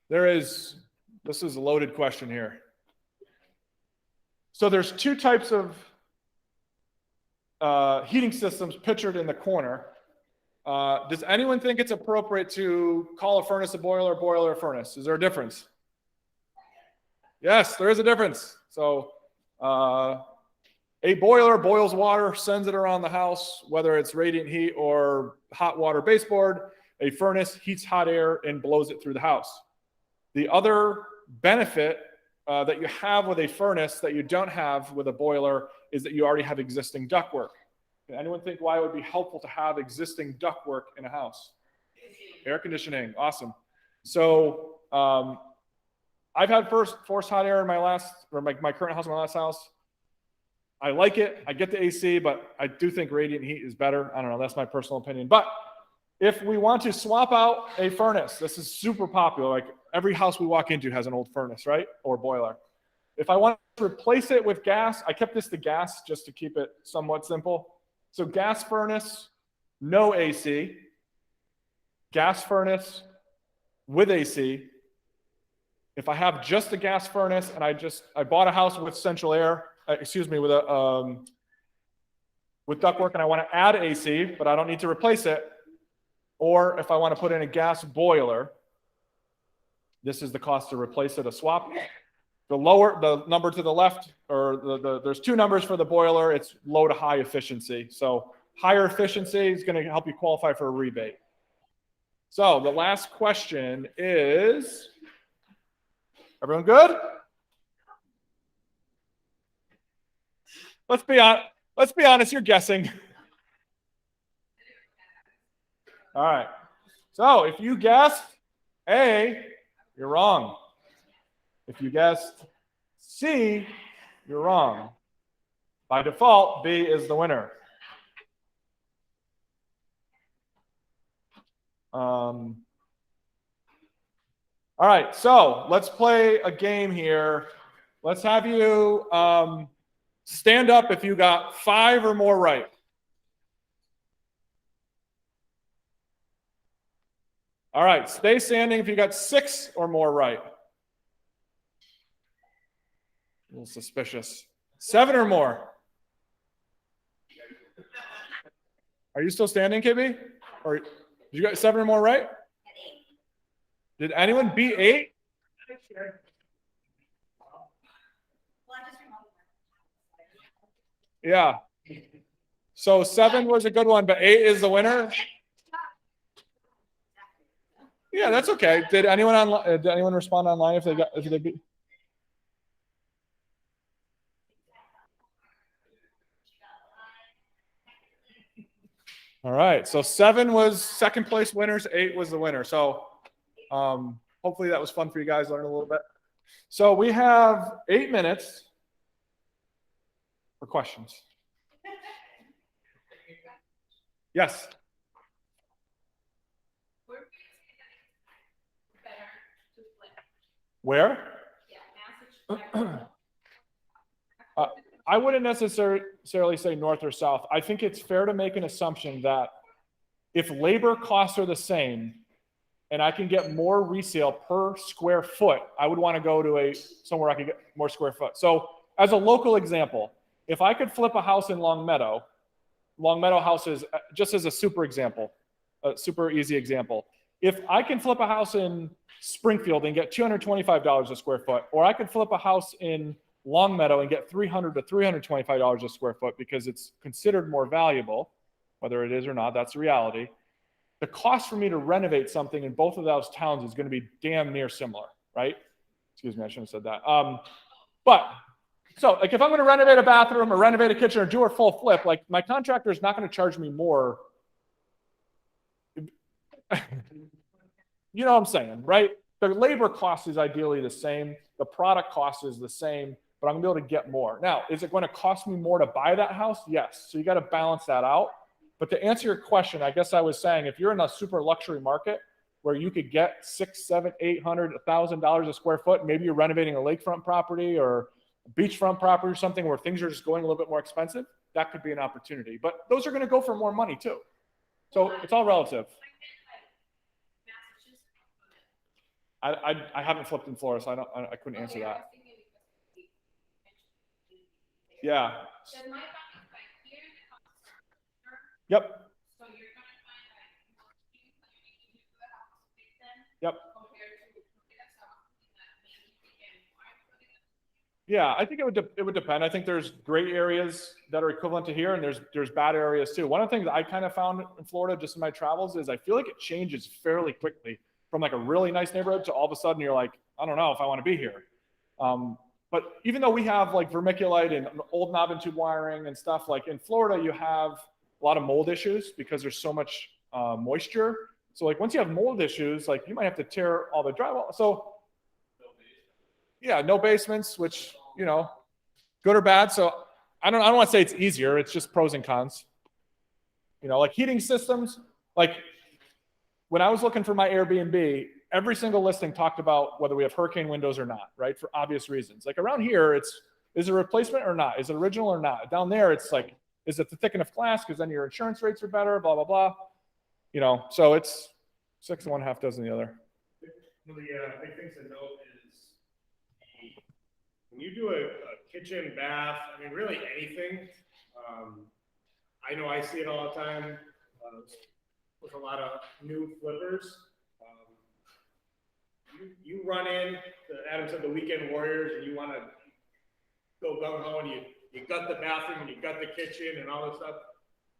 This is a loaded question here. So there's two types of heating systems pictured in the corner. Does anyone think it's appropriate to call a furnace a boiler, boiler a furnace? Is there a difference? Yes, there is a difference. So a boiler boils water, sends it around the house, whether it's radiant heat or hot water baseboard. A furnace heats hot air and blows it through the house. The other benefit that you have with a furnace that you don't have with a boiler is that you already have existing ductwork. Can anyone think why it would be helpful to have existing ductwork in a house? Air conditioning, awesome. So I've had forced hot air in my current house, my last house. I like it. I get the AC, but I do think radiant heat is better. I don't know. That's my personal opinion. But if we want to swap out a furnace, this is super popular. Like every house we walk into has an old furnace, right? Or boiler. If I want to replace it with gas, I kept this to gas just to keep it somewhat simple. So gas furnace, no AC. Gas furnace with AC. If I have just a gas furnace and I bought a house with central air, with ductwork, and I want to add AC, but I don't need to replace it. Or if I want to put in a gas boiler, this is the cost to replace it, a swap. the number to the left, or there's two numbers for the boiler. It's low to high efficiency. So higher efficiency is going to help you qualify for a rebate. So the last question is, everyone good? Let's be honest, you're guessing. All right. So if you guessed A, you're wrong. If you guessed C, you're wrong. By default, B is the winner. All right, so let's play a game here. Let's have you stand up if you got 5 or more right. All right, stay standing if you got 6 or more right. A little suspicious. 7 or more. Are you still standing, KB? Or you got 7 or more right? Did anyone beat 8? Yeah. So 7 was a good one, but 8 is the winner. Yeah, that's okay. Did anyone respond online if they beat? All right. So 7 was second place winners. 8 was the winner. So hopefully that was fun for you guys. Learn a little bit. So we have 8 minutes for questions. Yes. Where? I wouldn't necessarily say north or south. I think it's fair to make an assumption that if labor costs are the same and I can get more resale per square foot, I would want to go to somewhere I could get more square foot. So as a local example, if I could flip a house in Long Meadow houses, just as a super example, a super easy example. If I can flip a house in Springfield and get $225 a square foot, or I could flip a house in Long Meadow and get $300 to $325 a square foot because it's considered more valuable, whether it is or not, that's the reality. The cost for me to renovate something in both of those towns is going to be damn near similar, right? Excuse me, I shouldn't have said that. So like if I'm going to renovate a bathroom or renovate a kitchen or do a full flip, like my contractor is not going to charge me more. You know what I'm saying, right? The labor cost is ideally the same. The product cost is the same, but I'm going to be able to get more. Now, is it going to cost me more to buy that house? Yes. So you got to balance that out. But to answer your question, I guess I was saying, if you're in a super luxury market where you could get $600, $700, $800, $1,000 a square foot, maybe you're renovating a lakefront property or a beachfront property or something where things are just going a little bit more expensive, that could be an opportunity. But those are going to go for more money too. So it's all relative. I haven't flipped in Florida, so I couldn't answer that. Yeah. Yep. So you're gonna find that more cheap than you need to do the house fix them. Yep. Compared to putting a something that maybe you can more for the. Yeah, I think it would depend. I think there's great areas that are equivalent to here, and there's bad areas too. One of the ththings I kind of found in Florida, just in my travels, is I feel like it changes fairly quickly from like a really nice neighborhood to all of a sudden you're like, I don't know if I want to be here. But even though we have like vermiculite and old knob and tube wiring and stuff, like in Florida, you have a lot of mold issues because there's so much moisture. So like once you have mold issues, like you might have to tear all the drywall. So yeah, no basements, which, you know, good or bad. So I don't want to say it's easier. It's just pros and cons. You know, like heating systems, like when I was looking for my Airbnb, every single listing talked about whether we have hurricane windows or not, right? For obvious reasons. Like around here, is it a replacement or not? Is it original or not? Down there, it's like, is it the thick enough glass? Because then your insurance rates are better, blah, blah, blah. You know, so it's 6 and 1/2 dozen the other. One of the big things to note is when you do a kitchen, bath, I mean, really anything, I know I see it all the time with a lot of new flippers. You run in, Adam said, the weekend warriors, and you wanna go gung ho and you gut the bathroom and you gut the kitchen and all this stuff,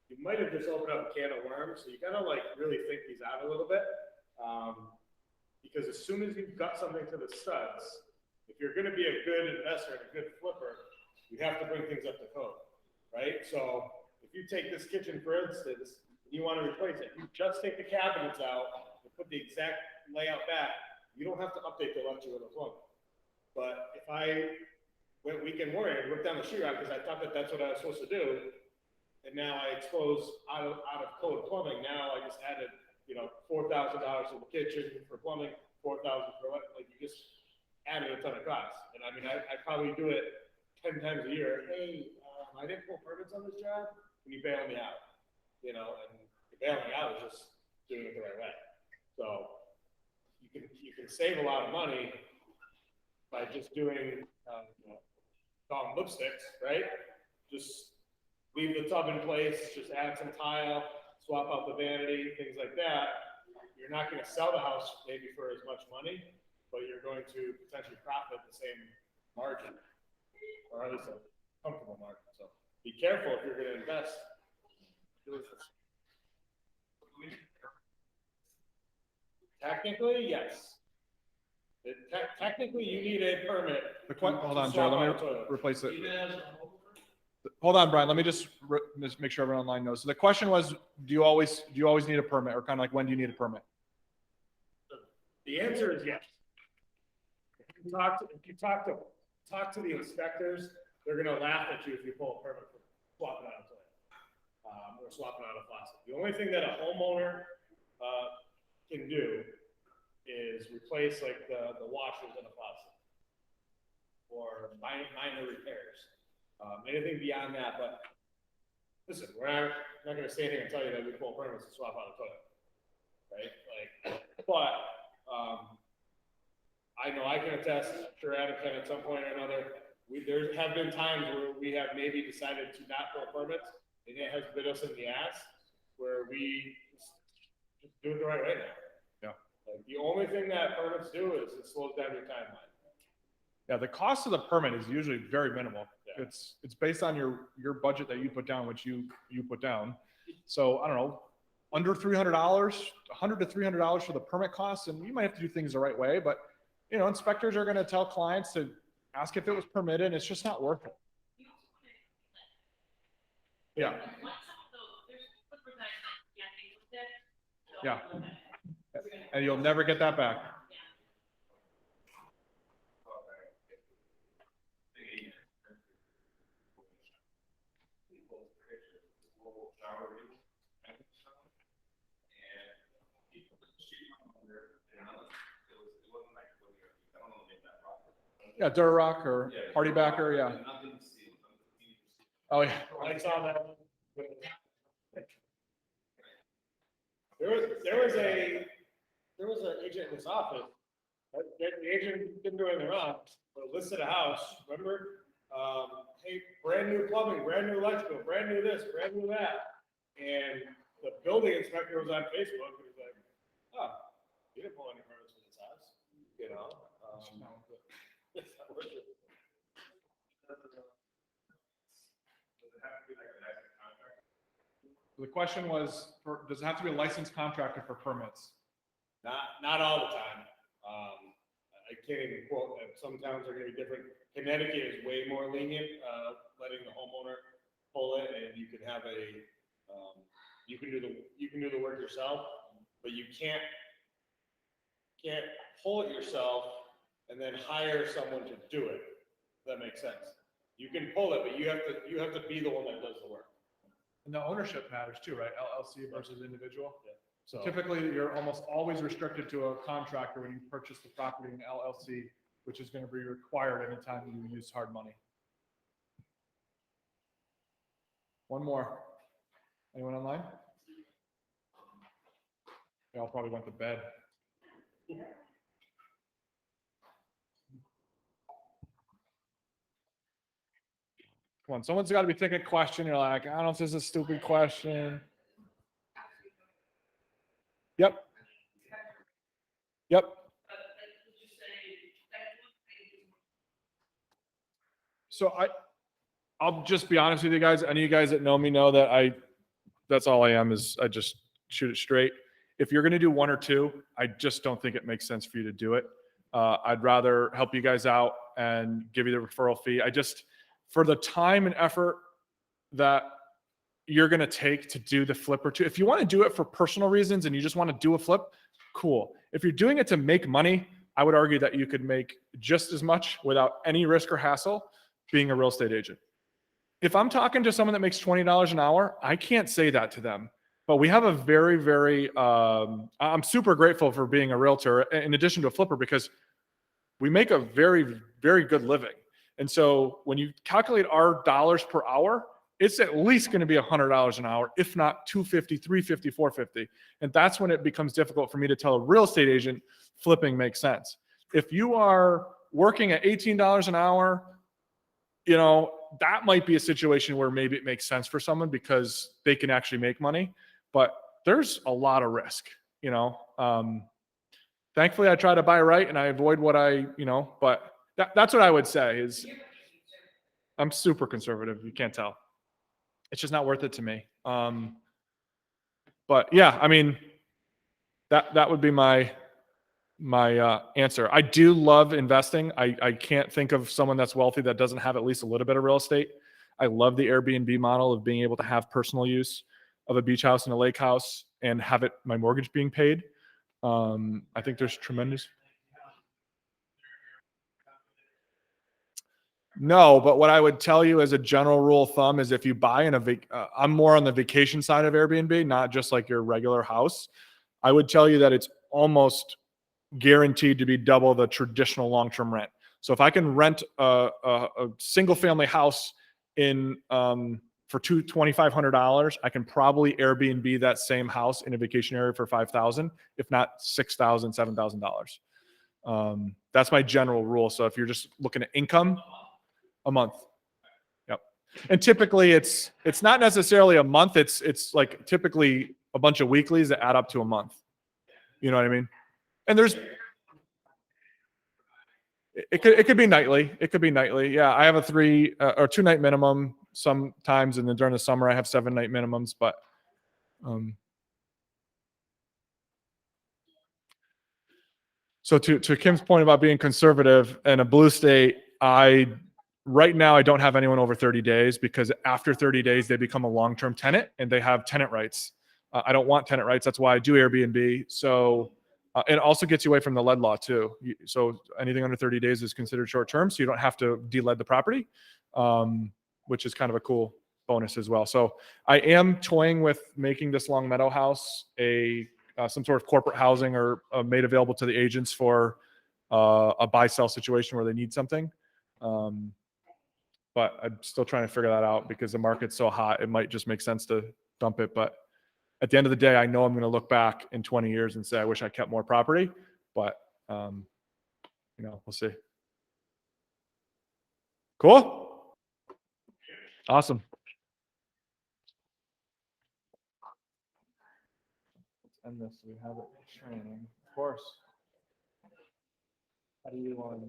you might have just opened up a can of worms, so you gotta like really think these out a little bit. Because as soon as you've got something to the studs, if you're gonna be a good investor and a good flipper, you have to bring things up to code, right? So if you take this kitchen, for instance, and you wanna replace it, you just take the cabinets out and put the exact layout back, you don't have to update the electrical or the plumbing. But if I went weekend warrior and ripped down the sheetrock because I thought that that's what I was supposed to do, and now I exposed out of code plumbing, now I just added, $4,000 to the kitchen for plumbing, $4,000 for what, like you just added a ton of costs. And I mean, I probably do it 10 times a year. Hey, I didn't pull permits on this job. Can you bail me out? And the bailing out is just doing it the right way. So you can save a lot of money by just doing lipsticks, right? Just leave the tub in place, just add some tile, swap out the vanity, things like that. You're not going to sell the house maybe for as much money, but you're going to potentially profit the same margin, or at least a comfortable margin. So be careful if you're going to invest. Technically, yes. Technically, you need a permit. Hold on, Joe, let me replace it. Hold on, Brian, let me just make sure everyone online knows. So the question was, do you always need a permit, or kind of like when do you need a permit? The answer is yes. If you talk to the inspectors, they're gonna laugh at you if you pull a permit for swapping out a toilet, or swapping out a faucet. The only thing that a homeowner, can do is replace like the washers in a faucet, or minor repairs. Anything beyond that, but listen, we're not gonna say anything and tell you that we pull permits to swap out a toilet, right? But I know I can attest, sure Adam can at some point or another. There have been times where we have maybe decided to not pull permits, and it has bit us in the ass, where we just do it the right way now. Yeah. The only thing that permits do is it slows down your timeline. Yeah, the cost of the permit is usually very minimal. Yeah. It's based on your budget that you put down, which you put down. So I don't know, under $300, $100 to $300 for the permit costs, and you might have to do things the right way. But inspectors are going to tell clients to ask if it was permitted. It's just not worth it. Yeah. Yeah. And you'll never get that back. Yeah, Durock or Party Backer, yeah. Oh, yeah. I saw that. There was an agent in his office. The agent didn't do anything wrong, but listed a house. Remember, hey, brand new plumbing, brand new electrical, brand new this, brand new that, and the building inspector was on Facebook and was like, "Oh, you didn't pull any permits for this house," It's not worth it. The question was, does it have to be a licensed contractor for permits? Not all the time. I can't even quote that. Some towns are going to be different. Connecticut is way more lenient, letting the homeowner pull it, and you can have you can do the work yourself, but you can't pull it yourself and then hire someone to do it. If that makes sense. You can pull it, but you have to be the one that does the work. And the ownership matters too, right? LLC versus individual. Yeah. So Typically, you're almost always restricted to a contractor when you purchase the property in LLC, which is going to be required anytime you use hard money. One more. Anyone online? They all probably went to bed. Come on, someone's got to be thinking a question. You're like, I don't know if this is a stupid question. Yep. Yep. So I'll just be honest with you guys. Any of you guys that know me know that that's all I am, is I just shoot it straight. If you're going to do one or two, I just don't think it makes sense for you to do it. I'd rather help you guys out and give you the referral fee. For the time and effort that you're going to take to do the flip or two, if you want to do it for personal reasons and you just want to do a flip, cool. If you're doing it to make money, I would argue that you could make just as much without any risk or hassle being a real estate agent. If I'm talking to someone that makes $20 an hour, I can't say that to them. But we have a very, very, I'm super grateful for being a realtor in addition to a flipper, because we make a very, very good living. And so when you calculate our dollars per hour, it's at least going to be $100 an hour, if not $250, $350, $450. And that's when it becomes difficult for me to tell a real estate agent flipping makes sense. If you are working at $18 an hour, you know, that might be a situation where maybe it makes sense for someone because they can actually make money, but there's a lot of risk, you know. Thankfully I try to buy right and I avoid what but that's what I would say is I'm super conservative. You can't tell. It's just not worth it to me. But yeah, I mean, that would be my answer. I do love investing. I can't think of someone that's wealthy that doesn't have at least a little bit of real estate. I love the Airbnb model of being able to have personal use of a beach house and a lake house and have my mortgage being paid. I think there's tremendous. No, but what I would tell you as a general rule of thumb is if you buy I'm more on the vacation side of Airbnb, not just like your regular house. I would tell you that it's almost guaranteed to be double the traditional long-term rent. So if I can rent a single family house for $2,500, I can probably Airbnb that same house in a vacation area for $5,000, if not $6,000, $7,000. That's my general rule. So if you're just looking at income, a month. Yep. And typically it's not necessarily a month. It's like typically a bunch of weeklies that add up to a month. You know what I mean? And it could be nightly. It could be nightly. Yeah. I have a 3 or 2 night minimum sometimes. And then during the summer I have 7 night minimums, but, so to Kim's point about being conservative in a blue state, right now I don't have anyone over 30 days because after 30 days, they become a long-term tenant and they have tenant rights. I don't want tenant rights. That's why I do Airbnb. So it also gets you away from the lead law too. So anything under 30 days is considered short-term. So you don't have to de-lead the property, which is kind of a cool bonus as well. So I am toying with making this Long Meadow house some sort of corporate housing or made available to the agents for a buy-sell situation where they need something. But I'm still trying to figure that out because the market's so hot. It might just make sense to dump it. But at the end of the day, I know I'm going to look back in 20 years and say, I wish I kept more property, but we'll see. Cool. Awesome. Let's end this. We have it training, of course. How do you want?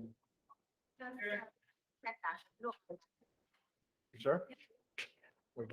You sure? Wait,